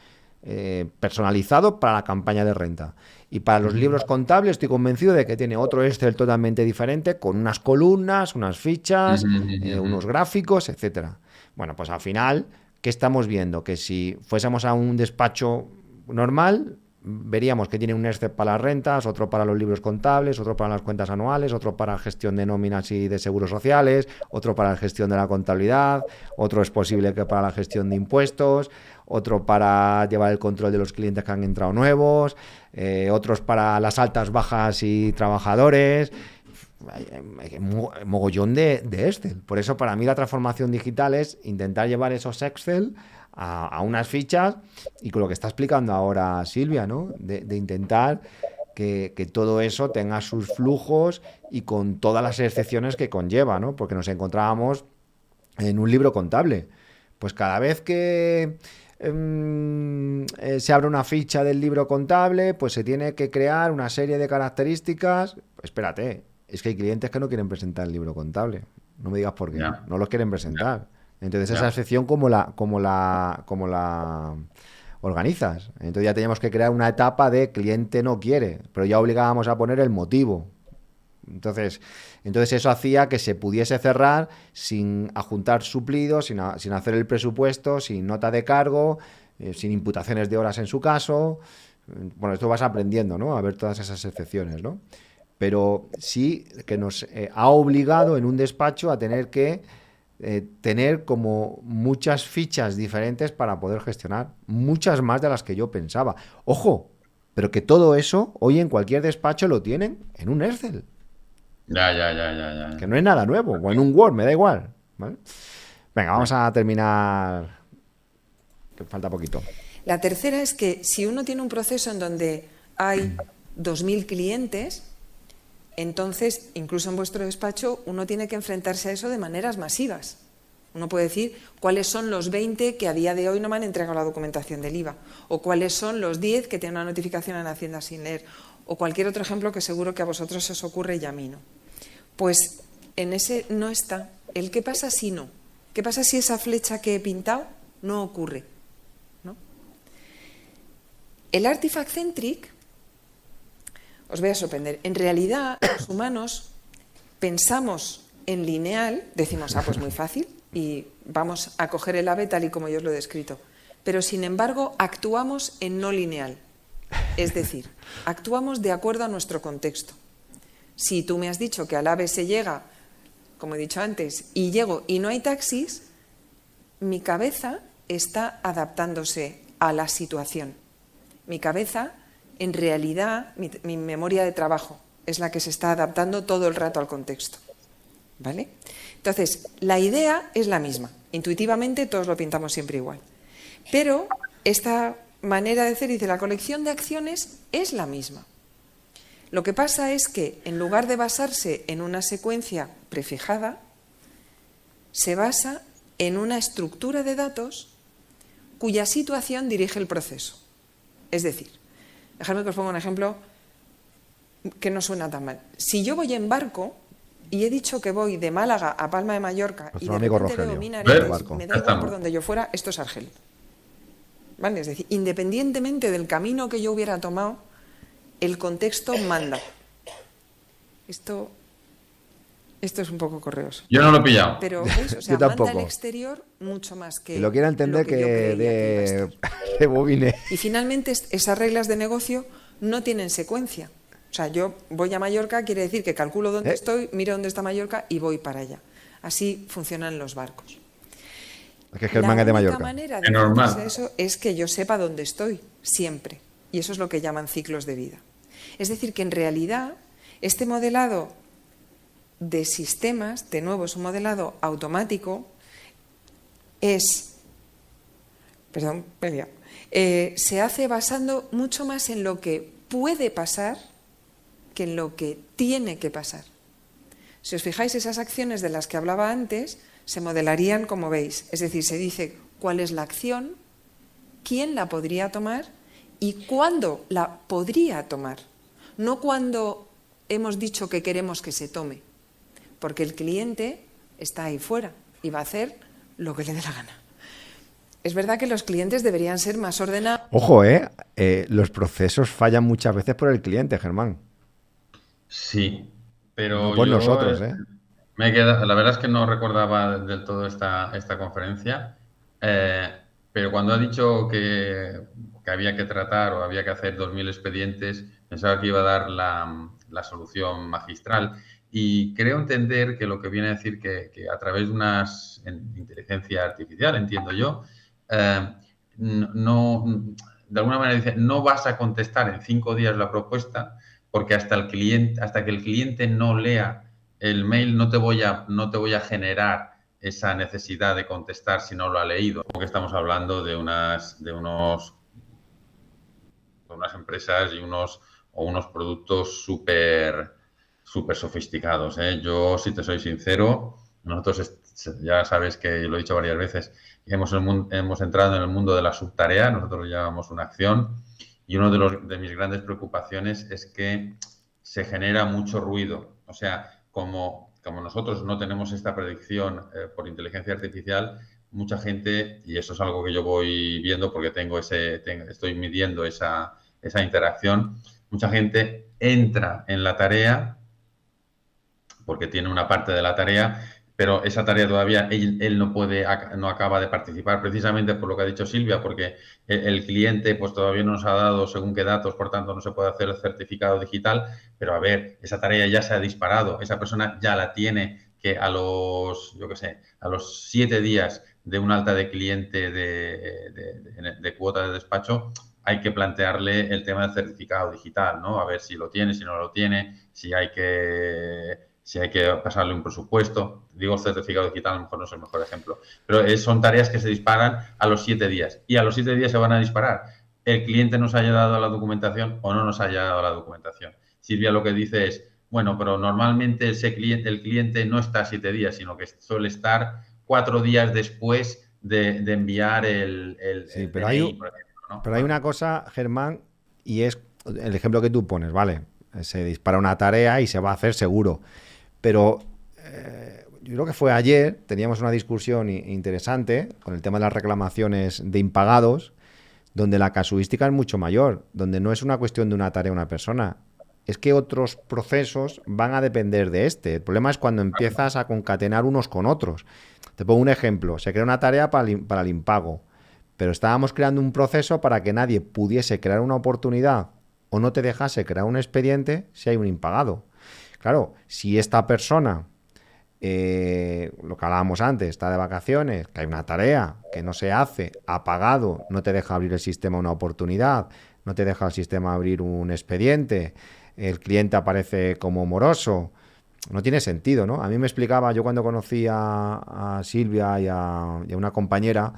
personalizados para la campaña de renta. Y para los libros contables estoy convencido de que tiene otro Excel totalmente diferente, con unas columnas, unas fichas, Ujú, ujú, ujú. unos gráficos, etcétera. Bueno, pues al final, ¿qué estamos viendo? Que si fuésemos a un despacho normal, veríamos que tiene un Excel para las rentas, otro para los libros contables, otro para las cuentas anuales, otro para gestión de nóminas y de seguros sociales, otro para la gestión de la contabilidad, otro es posible que para la gestión de impuestos, otro para llevar el control de los clientes que han entrado nuevos, otros para las altas, bajas y trabajadores. Hay mogollón de Excel. Por eso para mí la transformación digital es intentar llevar esos Excel a unas fichas y con lo que está explicando ahora Silvia, ¿no? De intentar que todo eso tenga sus flujos y con todas las excepciones que conlleva, ¿no? Porque nos encontrábamos en un libro contable. Pues cada vez que se abre una ficha del libro contable, pues se tiene que crear una serie de características. Espérate, es que hay clientes que no quieren presentar el libro contable. No me digas por qué. Ya, No los quieren ya, presentar. Entonces esa ya. excepción cómo la organizas. Entonces ya teníamos que crear una etapa de cliente no quiere, pero ya obligábamos a poner el motivo. Entonces eso hacía que se pudiese cerrar sin adjuntar suplidos, sin hacer el presupuesto, sin nota de cargo, sin imputaciones de horas en su caso. Bueno, esto vas aprendiendo, ¿no? A ver todas esas excepciones, ¿no? Pero sí que nos ha obligado en un despacho a tener que tener como muchas fichas diferentes para poder gestionar, muchas más de las que yo pensaba. Ojo, pero que todo eso hoy en cualquier despacho lo tienen en un Excel, Ya, ya, ya, ya, ya. que no es nada nuevo, o en un Word, me da igual, ¿vale? Venga, vamos Ya. a terminar, que falta poquito. La tercera es que si uno tiene un proceso en donde hay 2.000 clientes, entonces, incluso en vuestro despacho, uno tiene que enfrentarse a eso de maneras masivas. Uno puede decir cuáles son los 20 que a día de hoy no me han entregado la documentación del IVA, o cuáles son los 10 que tienen una notificación en Hacienda sin leer, o cualquier otro ejemplo que seguro que a vosotros os ocurre y a mí no. Pues en ese no está. El qué pasa si no. ¿Qué pasa si esa flecha que he pintado no ocurre? ¿No? El Artifact Centric, os voy a sorprender, en realidad los humanos pensamos en lineal, decimos, pues muy fácil, y vamos a coger el ave tal y como yo os lo he descrito. Pero sin embargo actuamos en no lineal, es decir, actuamos de acuerdo a nuestro contexto. Si tú me has dicho que al ave se llega, como he dicho antes, y llego y no hay taxis, mi cabeza está adaptándose a la situación. Mi cabeza, en realidad, mi memoria de trabajo es la que se está adaptando todo el rato al contexto. ¿Vale? Entonces, la idea es la misma. Intuitivamente todos lo pintamos siempre igual. Pero esta manera de hacer, dice, la colección de acciones es la misma. Lo que pasa es que en lugar de basarse en una secuencia prefijada, se basa en una estructura de datos cuya situación dirige el proceso. Es decir, dejadme que os ponga un ejemplo que no suena tan mal. Si yo voy en barco y he dicho que voy de Málaga a Palma de Mallorca y de repente veo minaretes, me da igual por donde yo fuera, esto es Argel. ¿Vale? Es decir, independientemente del camino que yo hubiera tomado, el contexto manda. Esto es un poco correoso. Yo no lo he pillado. Pero eso, o sea, manda al exterior mucho más que... Si lo quiera entender, lo que de bobine. Y finalmente esas reglas de negocio no tienen secuencia. O sea, yo voy a Mallorca, quiere decir que calculo dónde estoy, miro dónde está Mallorca y voy para allá. Así funcionan los barcos. Es que Germán es de Mallorca. La única manera de hacer eso es que yo sepa dónde estoy, siempre. Y eso es lo que llaman ciclos de vida. Es decir, que en realidad este modelado de sistemas, de nuevo es un modelado automático, se hace basando mucho más en lo que puede pasar que en lo que tiene que pasar. Si os fijáis, esas acciones de las que hablaba antes se modelarían como veis, es decir, se dice cuál es la acción, quién la podría tomar y cuándo la podría tomar, no cuando hemos dicho que queremos que se tome, porque el cliente está ahí fuera y va a hacer lo que le dé la gana. Es verdad que los clientes deberían ser más ordenados. Ojo, los procesos fallan muchas veces por el cliente, Germán. Sí, pero no por nosotros, me queda, la verdad es que no recordaba del todo esta conferencia, pero cuando ha dicho que había que tratar o había que hacer 2.000 expedientes, pensaba que iba a dar la solución magistral. Y creo entender que lo que viene a decir que a través de una inteligencia artificial, entiendo yo, no, de alguna manera dice, no vas a contestar en 5 días la propuesta, porque hasta que el cliente no lea el mail no te voy a generar esa necesidad de contestar si no lo ha leído. Porque estamos hablando de unas empresas y unos productos súper sofisticados. Yo, si te soy sincero, nosotros ya sabes que lo he dicho varias veces, hemos entrado en el mundo de la subtarea, nosotros llevamos una acción y una de mis grandes preocupaciones es que se genera mucho ruido. O sea, como nosotros no tenemos esta predicción por inteligencia artificial, mucha gente, y eso es algo que yo voy viendo porque estoy midiendo esa interacción, mucha gente entra en la tarea porque tiene una parte de la tarea, pero esa tarea todavía él no acaba de participar, precisamente por lo que ha dicho Silvia, porque el cliente pues todavía no nos ha dado según qué datos, por tanto no se puede hacer el certificado digital, pero a ver, esa tarea ya se ha disparado, esa persona ya la tiene, que a los 7 días de un alta de cliente de cuota de despacho, hay que plantearle el tema del certificado digital, ¿no? A ver si lo tiene, si no lo tiene, si hay que pasarle un presupuesto. Digo, el certificado digital a lo mejor no es el mejor ejemplo. Pero son tareas que se disparan a los 7 días. Y a los 7 días se van a disparar. El cliente nos haya dado la documentación o no nos haya dado la documentación. Silvia lo que dice es, bueno, pero normalmente el cliente no está 7 días, sino que suele estar 4 días después de enviar el sí, pero DNI, por ejemplo, ¿no? Pero hay una cosa, Germán, y es el ejemplo que tú pones, ¿vale? Se dispara una tarea y se va a hacer seguro. Pero yo creo que fue ayer, teníamos una discusión interesante con el tema de las reclamaciones de impagados, donde la casuística es mucho mayor, donde no es una cuestión de una tarea a una persona, es que otros procesos van a depender de este. El problema es cuando empiezas a concatenar unos con otros. Te pongo un ejemplo, se crea una tarea para el impago, pero estábamos creando un proceso para que nadie pudiese crear una oportunidad o no te dejase crear un expediente si hay un impagado. Claro, si esta persona, lo que hablábamos antes, está de vacaciones, que hay una tarea que no se hace, ha pagado, no te deja abrir el sistema una oportunidad, no te deja el sistema abrir un expediente, el cliente aparece como moroso, no tiene sentido, ¿no? A mí me explicaba, yo cuando conocí a Silvia y a una compañera,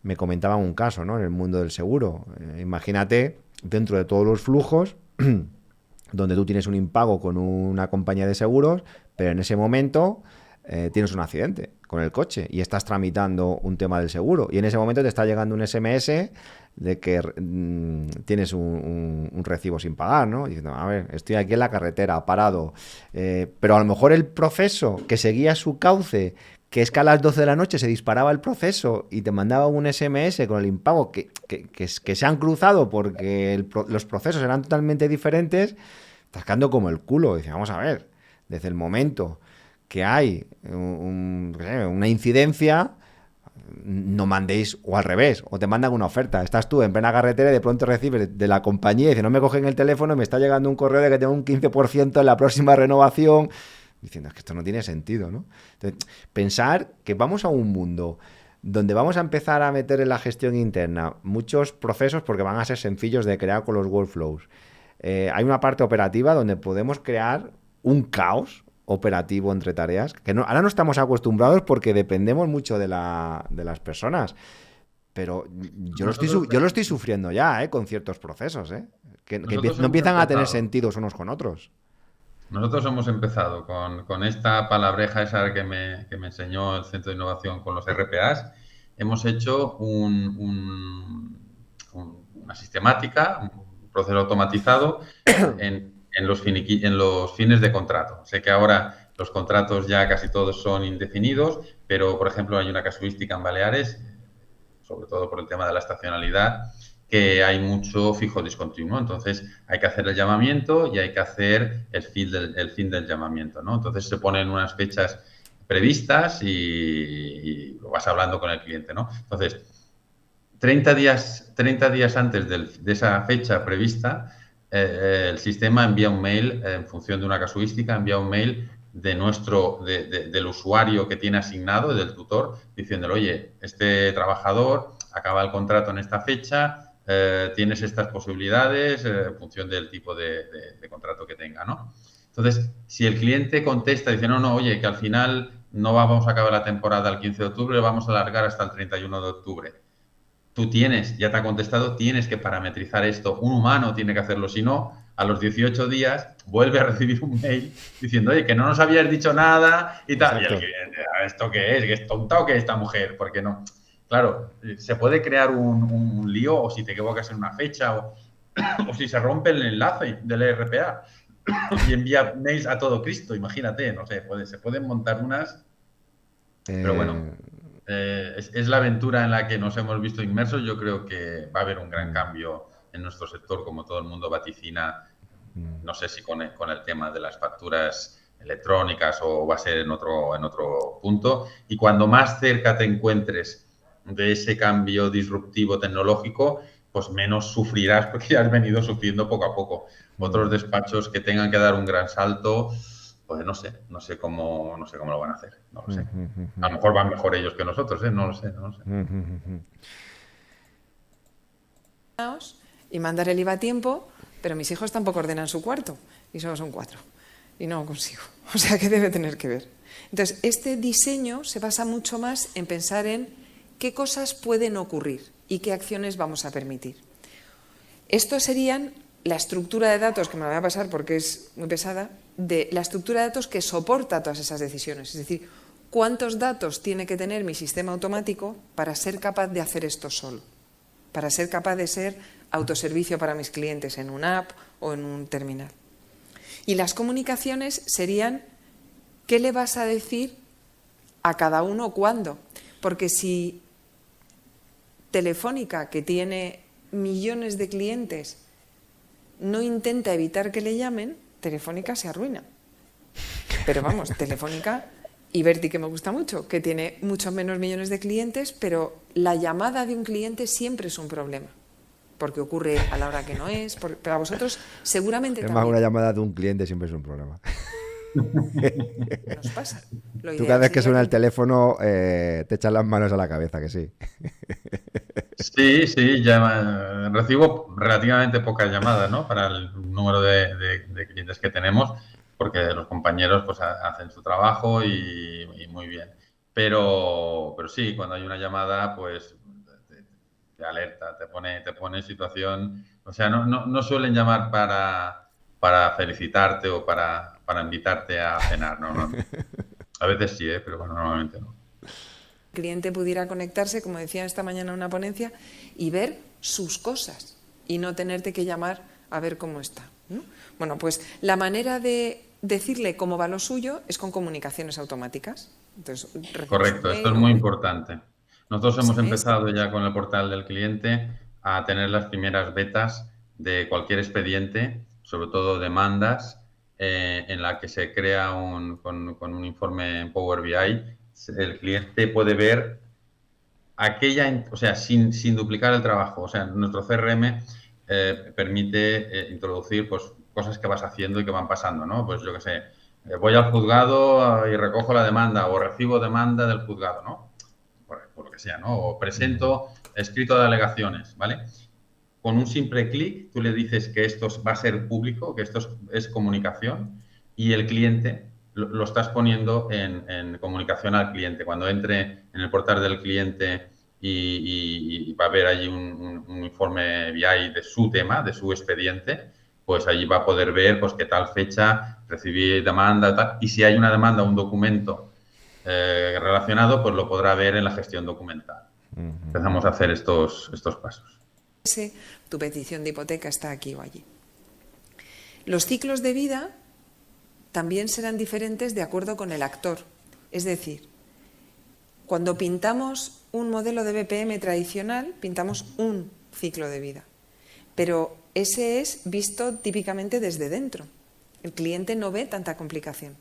me comentaban un caso, ¿no? En el mundo del seguro. Imagínate, dentro de todos los flujos, donde tú tienes un impago con una compañía de seguros, pero en ese momento tienes un accidente con el coche y estás tramitando un tema del seguro y en ese momento te está llegando un SMS de que tienes un recibo sin pagar, ¿no? Diciendo, a ver, estoy aquí en la carretera, parado, pero a lo mejor el proceso que seguía su cauce, que es que a las 12 de la noche se disparaba el proceso y te mandaba un SMS con el impago que se han cruzado porque los procesos eran totalmente diferentes, estás quedando como el culo. Dice, vamos a ver, desde el momento que hay una incidencia, no mandéis, o al revés, o te mandan una oferta. Estás tú en plena carretera y de pronto recibes de la compañía y dice, no me cogen el teléfono, me está llegando un correo de que tengo un 15% en la próxima renovación. Diciendo, es que esto no tiene sentido, ¿no? Entonces, pensar que vamos a un mundo donde vamos a empezar a meter en la gestión interna muchos procesos porque van a ser sencillos de crear con los workflows. Hay una parte operativa donde podemos crear un caos operativo entre tareas, que ahora no estamos acostumbrados porque dependemos mucho de las personas, pero yo lo estoy sufriendo ya, con ciertos procesos, que no empiezan a tener sentidos unos con otros. Nosotros hemos empezado con esta palabreja esa que me enseñó el Centro de Innovación con los RPAs. Hemos hecho una sistemática, un proceso automatizado en los fines de contrato. Sé que ahora los contratos ya casi todos son indefinidos, pero, por ejemplo, hay una casuística en Baleares, sobre todo por el tema de la estacionalidad, que hay mucho fijo discontinuo. Entonces, hay que hacer el llamamiento y hay que hacer el fin del llamamiento, ¿no? Entonces, se ponen unas fechas previstas y lo vas hablando con el cliente, ¿no? Entonces, 30 días antes de esa fecha prevista, el sistema envía un mail, en función de una casuística, envía un mail del usuario que tiene asignado, del tutor, diciéndole, oye, este trabajador acaba el contrato en esta fecha, tienes estas posibilidades en función del tipo de contrato que tenga, ¿no? Entonces, si el cliente contesta, dice, no, oye, que al final no vamos a acabar la temporada el 15 de octubre, vamos a alargar hasta el 31 de octubre. Tú ya te ha contestado, tienes que parametrizar esto. Un humano tiene que hacerlo, si no, a los 18 días vuelve a recibir un mail diciendo, oye, que no nos habías dicho nada y tal. Exacto. Y el cliente, ¿esto qué es? ¿Que es tonta o qué es esta mujer? ¿Por qué no? Claro, se puede crear un lío, o si te equivocas en una fecha, o si se rompe el enlace del RPA y envía mails a todo Cristo, imagínate, no sé, se pueden montar unas, pero bueno, es la aventura en la que nos hemos visto inmersos. Yo creo que va a haber un gran cambio en nuestro sector, como todo el mundo vaticina, no sé si con el tema de las facturas electrónicas o va a ser en otro punto, y cuando más cerca te encuentres de ese cambio disruptivo tecnológico, pues menos sufrirás porque ya has venido sufriendo poco a poco. Otros despachos que tengan que dar un gran salto, pues no sé cómo lo van a hacer, no lo sé. A lo mejor van mejor ellos que nosotros, no lo sé. Y mandar el IVA a tiempo, pero mis hijos tampoco ordenan su cuarto y solo son 4 y no lo consigo. O sea que debe tener que ver. Entonces, este diseño se basa mucho más en pensar en qué cosas pueden ocurrir y qué acciones vamos a permitir. Esto serían la estructura de datos, que me la voy a pasar porque es muy pesada, de la estructura de datos que soporta todas esas decisiones. Es decir, cuántos datos tiene que tener mi sistema automático para ser capaz de hacer esto solo, para ser capaz de ser autoservicio para mis clientes en una app o en un terminal. Y las comunicaciones serían qué le vas a decir a cada uno cuándo. Porque si Telefónica, que tiene millones de clientes, no intenta evitar que le llamen, Telefónica se arruina. Pero vamos, Telefónica y Berti, que me gusta mucho, que tiene muchos menos millones de clientes, pero la llamada de un cliente siempre es un problema, porque ocurre a la hora que no es, pero a vosotros seguramente Es más, también. una llamada de un cliente siempre es un problema. Nos pasa. Tú cada vez que suena el teléfono te echas las manos a la cabeza, que sí. Sí, recibo relativamente pocas llamadas, ¿no? Para el número de clientes que tenemos, porque los compañeros pues hacen su trabajo y muy bien. Pero sí, cuando hay una llamada, pues te alerta, te pone en situación. O sea, no suelen llamar para felicitarte o para invitarte a cenar, ¿no? A veces sí, pero bueno, normalmente no. El cliente pudiera conectarse, como decía esta mañana en una ponencia, y ver sus cosas y no tenerte que llamar a ver cómo está, ¿no? Bueno, pues la manera de decirle cómo va lo suyo es con comunicaciones automáticas. Entonces, Correcto, esto es muy importante. Nosotros hemos SMS. empezado ya con el portal del cliente a tener las primeras betas de cualquier expediente, sobre todo demandas, en la que se crea con un informe en Power BI. El cliente puede ver aquella, o sea, sin duplicar el trabajo. O sea, nuestro CRM permite introducir pues, cosas que vas haciendo y que van pasando, ¿no? Pues yo qué sé, voy al juzgado y recojo la demanda o recibo demanda del juzgado, ¿no? Por lo que sea, ¿no? O presento escrito de alegaciones, ¿vale? Con un simple clic tú le dices que esto va a ser público, que esto es comunicación y el cliente lo estás poniendo en comunicación al cliente. Cuando entre en el portal del cliente y va a ver allí un informe BI de su tema, de su expediente, pues allí va a poder ver pues qué tal fecha recibí demanda tal, y si hay una demanda o un documento relacionado, pues lo podrá ver en la gestión documental. Empezamos a hacer estos pasos. Tu petición de hipoteca está aquí o allí. Los ciclos de vida también serán diferentes de acuerdo con el actor. Es decir, cuando pintamos un modelo de BPM tradicional, pintamos un ciclo de vida. Pero ese es visto típicamente desde dentro. El cliente no ve tanta complicación.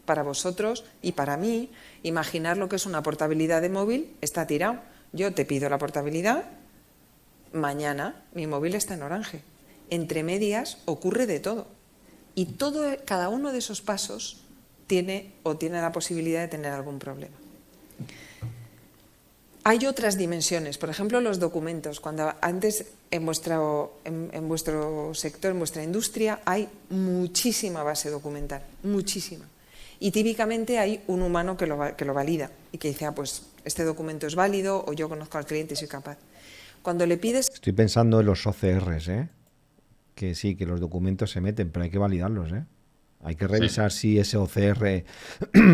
Para vosotros y para mí, imaginar lo que es una portabilidad de móvil está tirado. Yo te pido la portabilidad, mañana mi móvil está en Orange. Entre medias ocurre de todo. Y cada uno de esos pasos tiene la posibilidad de tener algún problema. Hay otras dimensiones, por ejemplo, los documentos. Cuando antes en vuestro sector, en vuestra industria, hay muchísima base documental, muchísima. Y típicamente hay un humano que lo valida y que dice, pues este documento es válido o yo conozco al cliente y soy capaz. Cuando le pides... Estoy pensando en los OCRs, que sí, que los documentos se meten, pero hay que validarlos, Hay que revisar si ese OCR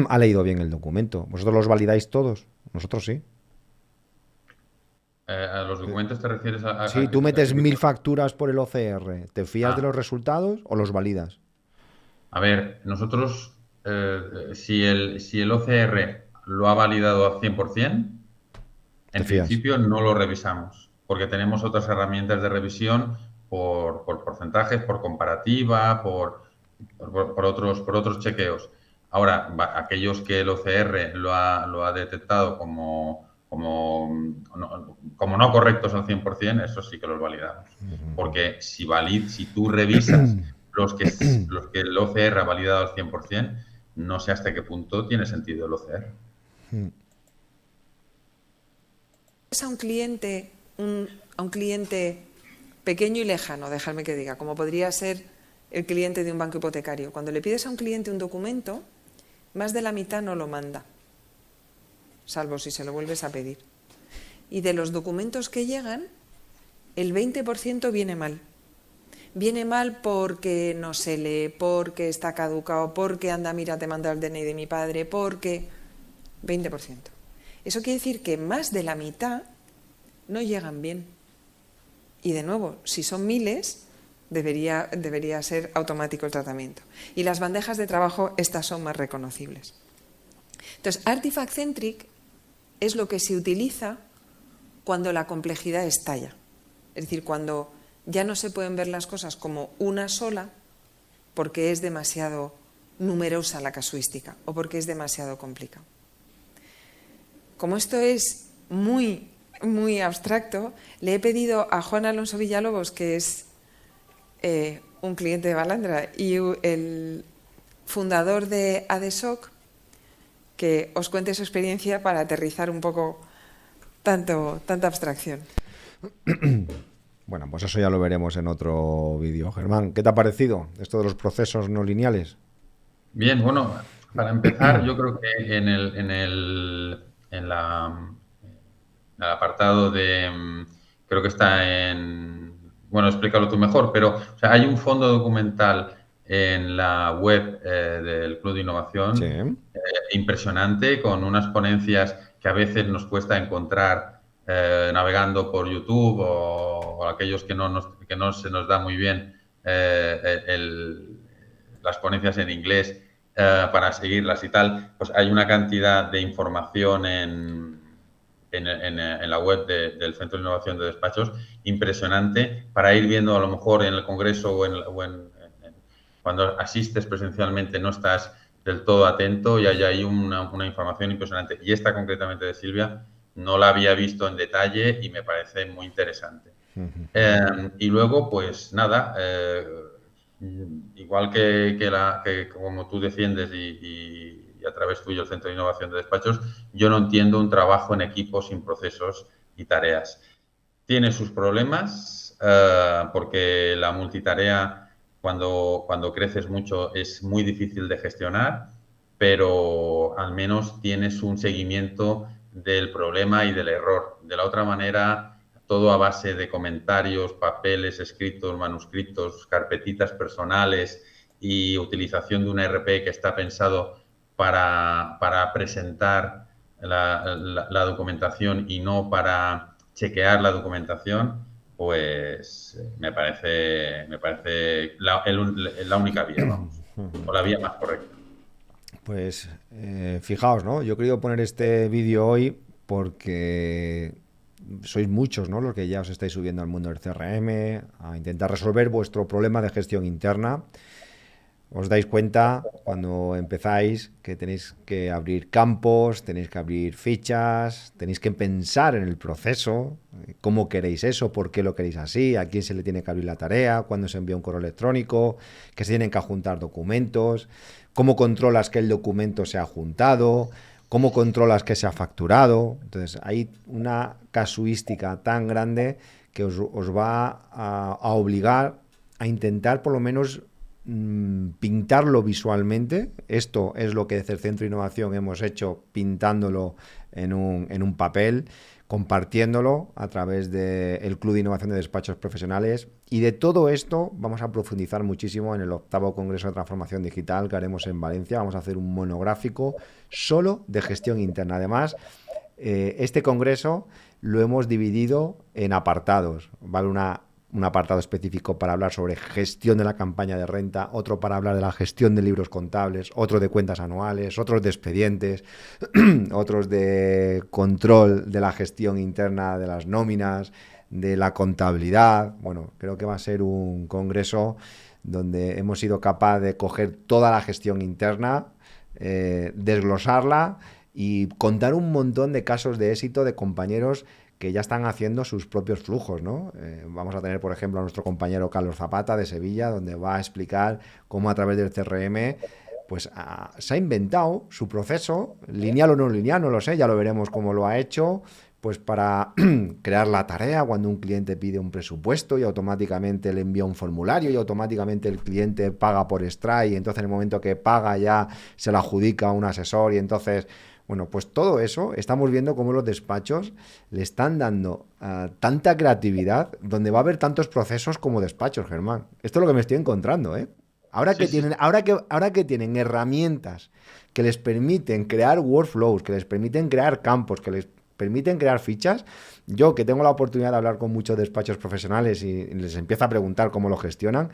ha leído bien el documento. ¿Vosotros los validáis todos? Nosotros sí. ¿A los documentos te refieres a...? Sí, tú metes 1000 facturas por el OCR. ¿Te fías de los resultados o los validas? A ver, nosotros, si el OCR lo ha validado al 100%, en principio no lo revisamos, porque tenemos otras herramientas de revisión por porcentajes, por comparativa, por otros chequeos. Ahora, aquellos que el OCR lo ha detectado como no correctos al 100%, eso sí que los validamos. Porque si tú revisas los que el OCR ha validado al 100%, no sé hasta qué punto tiene sentido el OCR. A un cliente pequeño y lejano, dejadme que diga, como podría ser el cliente de un banco hipotecario. Cuando le pides a un cliente un documento, más de la mitad no lo manda, salvo si se lo vuelves a pedir. Y de los documentos que llegan, el 20% viene mal. Viene mal porque no se lee, porque está caducado, porque anda, mira, te mando el DNI de mi padre, porque... 20%. Eso quiere decir que más de la mitad no llegan bien. Y de nuevo, si son miles, debería ser automático el tratamiento. Y las bandejas de trabajo, estas son más reconocibles. Entonces, Artifact Centric es lo que se utiliza cuando la complejidad estalla. Es decir, cuando ya no se pueden ver las cosas como una sola porque es demasiado numerosa la casuística o porque es demasiado complicado. Como esto es muy, muy abstracto, le he pedido a Juan Alonso Villalobos, que es un cliente de Balandra y el fundador de ADSOC, que os cuente su experiencia para aterrizar un poco tanta abstracción. Bueno, pues eso ya lo veremos en otro vídeo. Germán, ¿qué te ha parecido esto de los procesos no lineales? Bien, bueno, para empezar, yo creo que en el apartado de, creo que está en bueno, explícalo tú mejor, pero o sea, hay un fondo documental en la web del Club de Sí. Innovación impresionante, con unas ponencias que a veces nos cuesta encontrar navegando por YouTube o aquellos que no se nos da muy bien las ponencias en inglés para seguirlas y tal. Pues hay una cantidad de información en la web del Centro de Innovación de Despachos impresionante para ir viendo a lo mejor en el congreso cuando asistes presencialmente no estás del todo atento y hay una información impresionante. Y esta concretamente de Silvia no la había visto en detalle y me parece muy interesante. Y luego, pues nada, igual que como tú defiendes y a través tuyo el Centro de Innovación de Despachos, yo no entiendo un trabajo en equipo sin procesos y tareas. Tiene sus problemas porque la multitarea cuando creces mucho es muy difícil de gestionar, pero al menos tienes un seguimiento del problema y del error. De la otra manera, todo a base de comentarios, papeles, escritos, manuscritos, carpetitas personales y utilización de un ERP que está pensado para presentar la documentación y no para chequear la documentación, pues me parece la única vía, vamos, o la vía más correcta. Pues fijaos, ¿no? Yo he querido poner este vídeo hoy porque sois muchos, ¿no? Los que ya os estáis subiendo al mundo del CRM, a intentar resolver vuestro problema de gestión interna. Os dais cuenta cuando empezáis que tenéis que abrir campos, tenéis que abrir fichas, tenéis que pensar en el proceso, cómo queréis eso, por qué lo queréis así, a quién se le tiene que abrir la tarea, cuándo se envía un correo electrónico, que se tienen que adjuntar documentos, cómo controlas que el documento se ha adjuntado, cómo controlas que se ha facturado. Entonces hay una casuística tan grande que os va a obligar a intentar por lo menos pintarlo visualmente. Esto es lo que desde el Centro de Innovación hemos hecho, pintándolo en un papel, compartiéndolo a través del Club de Innovación de Despachos Profesionales. Y de todo esto vamos a profundizar muchísimo en el 8º Congreso de Transformación Digital que haremos en Valencia. Vamos a hacer un monográfico solo de gestión interna. Además, este congreso lo hemos dividido en apartados. Va a haber un apartado específico para hablar sobre gestión de la campaña de renta, otro para hablar de la gestión de libros contables, otro de cuentas anuales, otros de expedientes, otros de control de la gestión interna de las nóminas, de la contabilidad. Bueno, creo que va a ser un congreso donde hemos sido capaces de coger toda la gestión interna, desglosarla y contar un montón de casos de éxito de compañeros que ya están haciendo sus propios flujos, ¿no? Vamos a tener, por ejemplo, a nuestro compañero Carlos Zapata de Sevilla, donde va a explicar cómo a través del CRM pues se ha inventado su proceso, lineal o no lineal, no lo sé, ya lo veremos cómo lo ha hecho, pues para crear la tarea cuando un cliente pide un presupuesto y automáticamente le envía un formulario y automáticamente el cliente paga por Stripe y entonces en el momento que paga ya se lo adjudica a un asesor y entonces... Bueno, pues todo eso estamos viendo cómo los despachos le están dando tanta creatividad donde va a haber tantos procesos como despachos, Germán. Esto es lo que me estoy encontrando, ¿eh? Ahora que tienen herramientas que les permiten crear workflows, que les permiten crear campos, que les permiten crear fichas, yo que tengo la oportunidad de hablar con muchos despachos profesionales y les empiezo a preguntar cómo lo gestionan,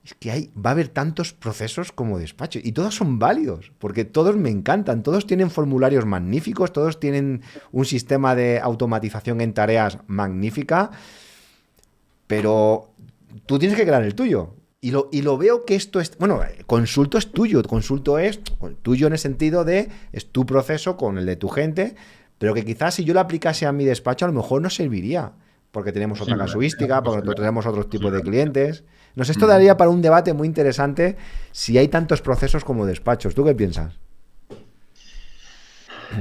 es que va a haber tantos procesos como despachos y todos son válidos, porque todos me encantan, todos tienen formularios magníficos, todos tienen un sistema de automatización en tareas magnífica, pero tú tienes que crear el tuyo. Y lo veo que esto es... Bueno, consulto es tuyo, consulto es tuyo en el sentido de es tu proceso con el de tu gente, pero que quizás si yo lo aplicase a mi despacho a lo mejor no serviría, porque tenemos otra casuística, porque nosotros tenemos otro tipo de clientes. No sé, esto daría para un debate muy interesante si hay tantos procesos como despachos. ¿Tú qué piensas?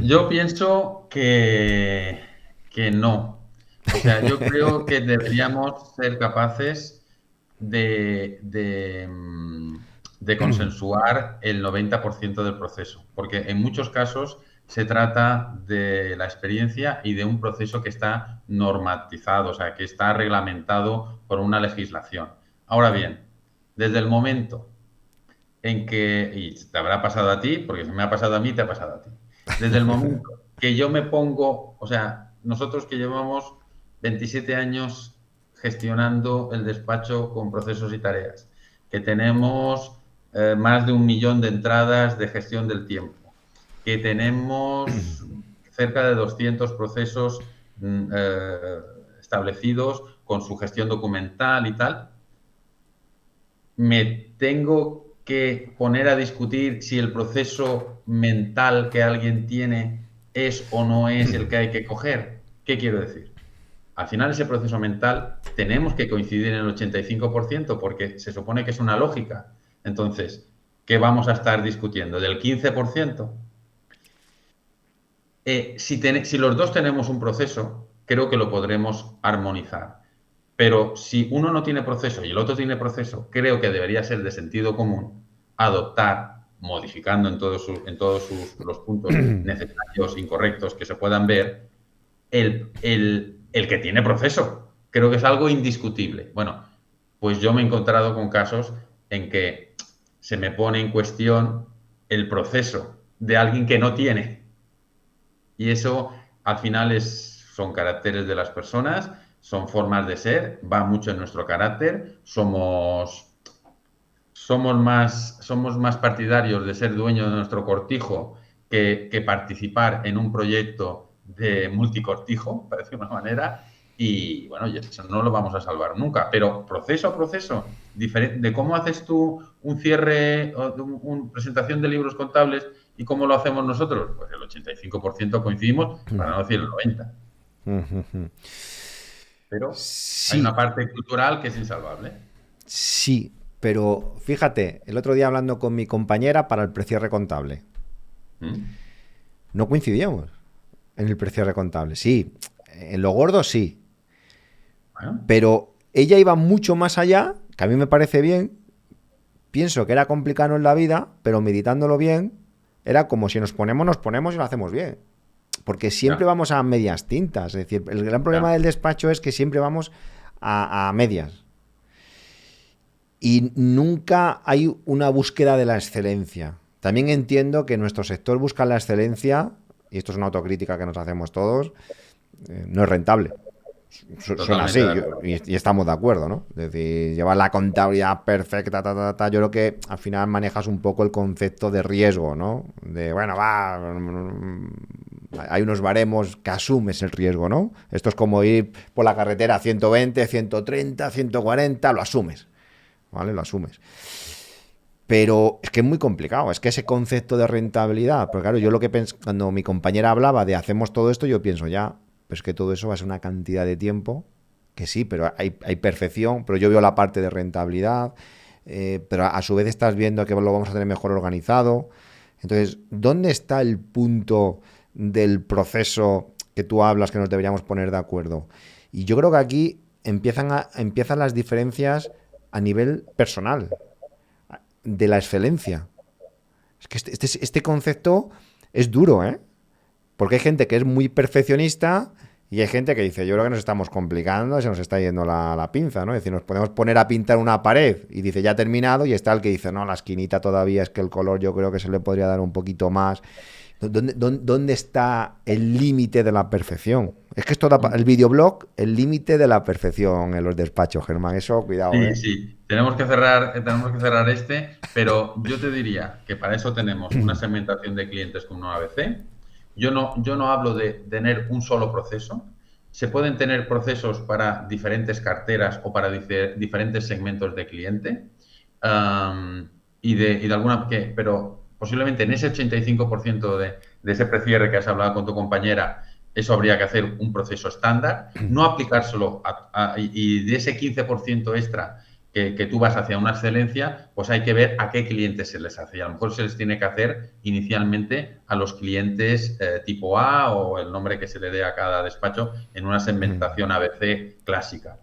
Yo pienso que no. O sea, yo creo que deberíamos ser capaces de consensuar el 90% del proceso, porque en muchos casos se trata de la experiencia y de un proceso que está normatizado, o sea, que está reglamentado por una legislación. Ahora bien, desde el momento en que, y te habrá pasado a ti, porque si me ha pasado a mí, te ha pasado a ti, desde el momento que yo me pongo, o sea, nosotros que llevamos 27 años gestionando el despacho con procesos y tareas, que tenemos más de 1 millón de entradas de gestión del tiempo, que tenemos cerca de 200 procesos establecidos con su gestión documental y tal, me tengo que poner a discutir si el proceso mental que alguien tiene es o no es el que hay que coger. ¿Qué quiero decir? Al final ese proceso mental tenemos que coincidir en el 85% porque se supone que es una lógica. Entonces, ¿qué vamos a estar discutiendo? ¿Del 15%? Si los dos tenemos un proceso, creo que lo podremos armonizar. Pero si uno no tiene proceso y el otro tiene proceso, creo que debería ser de sentido común adoptar, modificando en todos los puntos necesarios, incorrectos que se puedan ver, el que tiene proceso. Creo que es algo indiscutible. Bueno, pues yo me he encontrado con casos en que se me pone en cuestión el proceso de alguien que no tiene. Y eso al final son caracteres de las personas, son formas de ser, va mucho en nuestro carácter, somos más partidarios de ser dueños de nuestro cortijo que participar en un proyecto de multicortijo, por decir de una manera, y bueno, eso no lo vamos a salvar nunca. Pero proceso a proceso, de cómo haces tú un cierre o una presentación de libros contables y cómo lo hacemos nosotros, pues el 85% coincidimos, para no decir el 90%. Pero Sí. hay una parte cultural que es insalvable. Sí, pero fíjate, el otro día hablando con mi compañera para el precierre contable, no coincidíamos en el precierre contable. Sí, en lo gordo sí, Bueno, pero ella iba mucho más allá, que a mí me parece bien. Pienso que era complicado en la vida, pero meditándolo bien, era como si nos ponemos y lo hacemos bien. Porque siempre vamos a medias tintas. Es decir, el gran problema del despacho es que siempre vamos a medias. Y nunca hay una búsqueda de la excelencia. También entiendo que nuestro sector busca la excelencia, y esto es una autocrítica que nos hacemos todos, no es rentable. Suena así, y estamos de acuerdo, ¿no? Es decir, llevar la contabilidad perfecta, yo creo que al final manejas un poco el concepto de riesgo, ¿no? De, bueno, hay unos baremos que asumes el riesgo, ¿no? Esto es como ir por la carretera a 120, 130, 140, lo asumes, ¿vale? Lo asumes. Pero es que es muy complicado, es que ese concepto de rentabilidad, porque claro, yo lo que cuando mi compañera hablaba de hacemos todo esto, yo pienso ya, pues que todo eso va a ser una cantidad de tiempo, que sí, pero hay perfección, pero yo veo la parte de rentabilidad, pero a su vez estás viendo que lo vamos a tener mejor organizado. Entonces, ¿dónde está el punto del proceso que tú hablas que nos deberíamos poner de acuerdo? Y yo creo que aquí empiezan las diferencias a nivel personal, de la excelencia. Es que este concepto es duro, ¿eh? Porque hay gente que es muy perfeccionista y hay gente que dice, yo creo que nos estamos complicando, se nos está yendo la pinza, ¿no? Es decir, nos podemos poner a pintar una pared y dice, ya ha terminado, y está el que dice, no, la esquinita todavía es que el color yo creo que se le podría dar un poquito más. ¿Dónde está el límite de la perfección? Es que esto da el videoblog, el límite de la perfección en los despachos, Germán. Eso, cuidado. Sí. Tenemos que cerrar pero yo te diría que para eso tenemos una segmentación de clientes con una ABC. Yo no hablo de tener un solo proceso. Se pueden tener procesos para diferentes carteras o para diferentes segmentos de cliente. Y de alguna pero posiblemente en ese 85% de ese precierre que has hablado con tu compañera, eso habría que hacer un proceso estándar, no aplicárselo y de ese 15% extra que tú vas hacia una excelencia, pues hay que ver a qué clientes se les hace. Y a lo mejor se les tiene que hacer inicialmente a los clientes tipo A o el nombre que se le dé a cada despacho en una segmentación ABC clásica.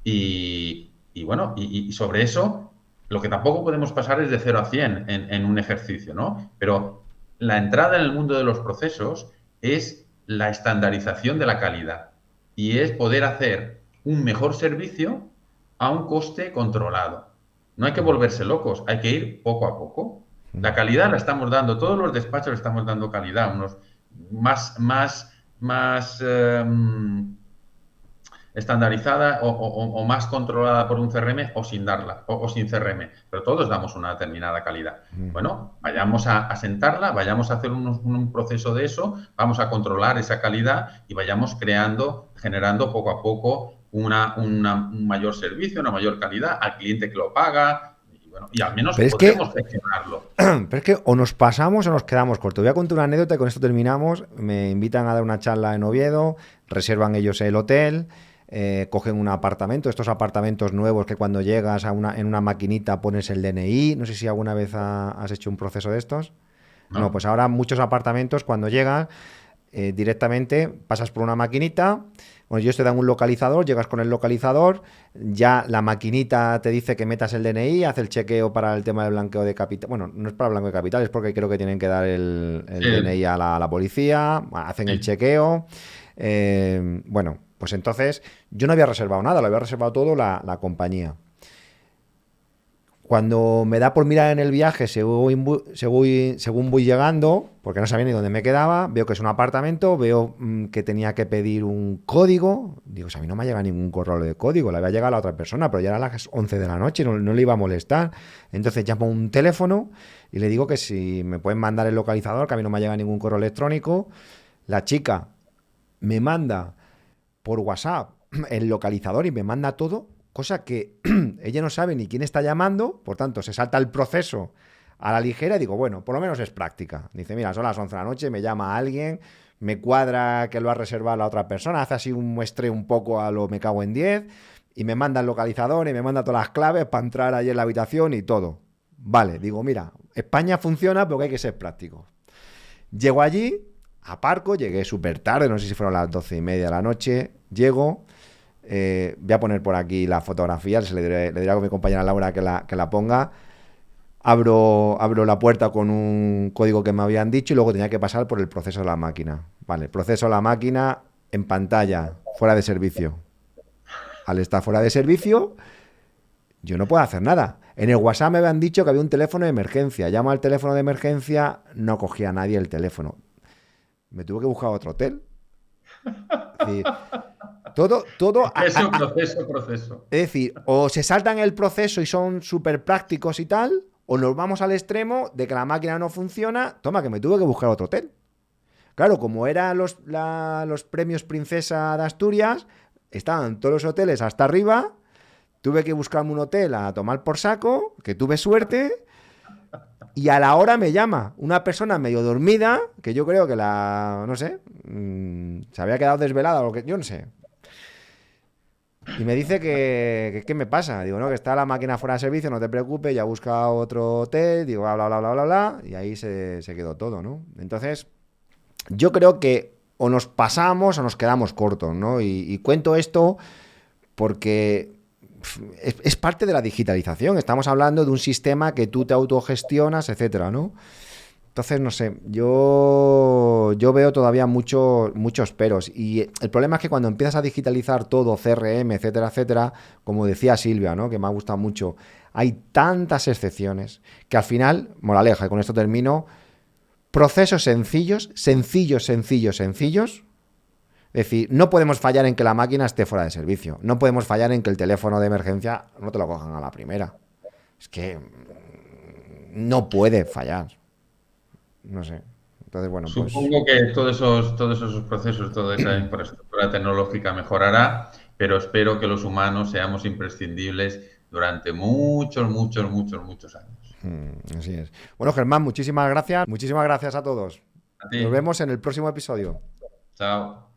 Y bueno, y sobre eso, lo que tampoco podemos pasar es de 0 a 100 en un ejercicio, ¿no? Pero la entrada en el mundo de los procesos es la estandarización de la calidad y es poder hacer un mejor servicio a un coste controlado. No hay que volverse locos, hay que ir poco a poco. La calidad la estamos dando, todos los despachos le estamos dando calidad, unos más estandarizada o más controlada por un CRM o sin darla, o sin CRM, pero todos damos una determinada calidad. Bueno, vayamos a sentarla, vayamos a hacer un proceso de eso, vamos a controlar esa calidad y vayamos generando poco a poco un mayor servicio, una mayor calidad al cliente que lo paga y, bueno, y al menos podemos gestionarlo. Pero es que o nos pasamos o nos quedamos cortos. Voy a contar una anécdota y con esto terminamos. Me invitan a dar una charla en Oviedo, reservan ellos el hotel, cogen un apartamento, estos apartamentos nuevos que cuando llegas en una maquinita pones el DNI. No sé si alguna vez has hecho un proceso de estos. No, pues ahora muchos apartamentos cuando llegas directamente pasas por una maquinita. Bueno, ellos te dan un localizador, llegas con el localizador, ya la maquinita te dice que metas el DNI, hace el chequeo para el tema del blanqueo de capital. Bueno, no es para blanqueo de capital, es porque creo que tienen que dar el DNI a la policía, hacen el chequeo. Bueno, pues entonces yo no había reservado nada, lo había reservado todo la compañía. Cuando me da por mirar en el viaje, según voy llegando, porque no sabía ni dónde me quedaba, veo que es un apartamento, veo que tenía que pedir un código. Digo, a mí no me ha llegado ningún correo de código, le había llegado a la otra persona, pero ya eran las 11 de la noche, no le iba a molestar. Entonces llamo a un teléfono y le digo que si me pueden mandar el localizador, que a mí no me ha llegado ningún correo electrónico. La chica me manda por WhatsApp el localizador y me manda todo, cosa que ella no sabe ni quién está llamando, por tanto se salta el proceso a la ligera y digo, bueno, por lo menos es práctica. Dice, mira, son las 11 de la noche, me llama alguien, me cuadra que lo ha reservado la otra persona, hace así un muestreo un poco a lo me cago en 10 y me manda el localizador y me manda todas las claves para entrar allí en la habitación y todo. Vale, digo, mira, España funciona porque hay que ser práctico. Llego allí, aparco, llegué súper tarde, no sé si fueron las 12:30 de la noche, llego... voy a poner por aquí la fotografía, le diré a mi compañera Laura que la ponga. Abro la puerta con un código que me habían dicho y luego tenía que pasar por el proceso de la máquina. Vale, proceso de la máquina en pantalla, fuera de servicio. Al estar fuera de servicio, yo no puedo hacer nada. En el WhatsApp me habían dicho que había un teléfono de emergencia. Llamo al teléfono de emergencia, no cogía a nadie el teléfono. Me tuve que buscar otro hotel. Es decir, todo es un proceso. Es decir, o se saltan el proceso y son súper prácticos y tal, o nos vamos al extremo de que la máquina no funciona. Toma, que me tuve que buscar otro hotel. Claro, como eran los premios Princesa de Asturias, estaban todos los hoteles hasta arriba. Tuve que buscarme un hotel a tomar por saco, que tuve suerte. Y a la hora me llama una persona medio dormida, que yo creo que no sé, se había quedado desvelada o lo que, yo no sé. Y me dice que ¿qué me pasa? Digo, no, que está la máquina fuera de servicio, no te preocupes, ya busca otro hotel, digo, bla, bla, bla, bla, bla, bla, y ahí se quedó todo, ¿no? Entonces, yo creo que o nos pasamos o nos quedamos cortos, ¿no? Y cuento esto porque... Es parte de la digitalización. Estamos hablando de un sistema que tú te autogestionas, etcétera, ¿no? Entonces, no sé, yo veo todavía muchos peros. Y el problema es que cuando empiezas a digitalizar todo, CRM, etcétera, etcétera, como decía Silvia, ¿no? Que me ha gustado mucho, hay tantas excepciones que al final, moraleja, y con esto termino, procesos sencillos. Es decir, no podemos fallar en que la máquina esté fuera de servicio. No podemos fallar en que el teléfono de emergencia no te lo cojan a la primera. Es que no puede fallar. No sé. Entonces, bueno, supongo que todos esos procesos, toda esa infraestructura tecnológica mejorará, pero espero que los humanos seamos imprescindibles durante muchos años. Así es. Bueno, Germán, muchísimas gracias. Muchísimas gracias a todos. A ti. Nos vemos en el próximo episodio. Chao.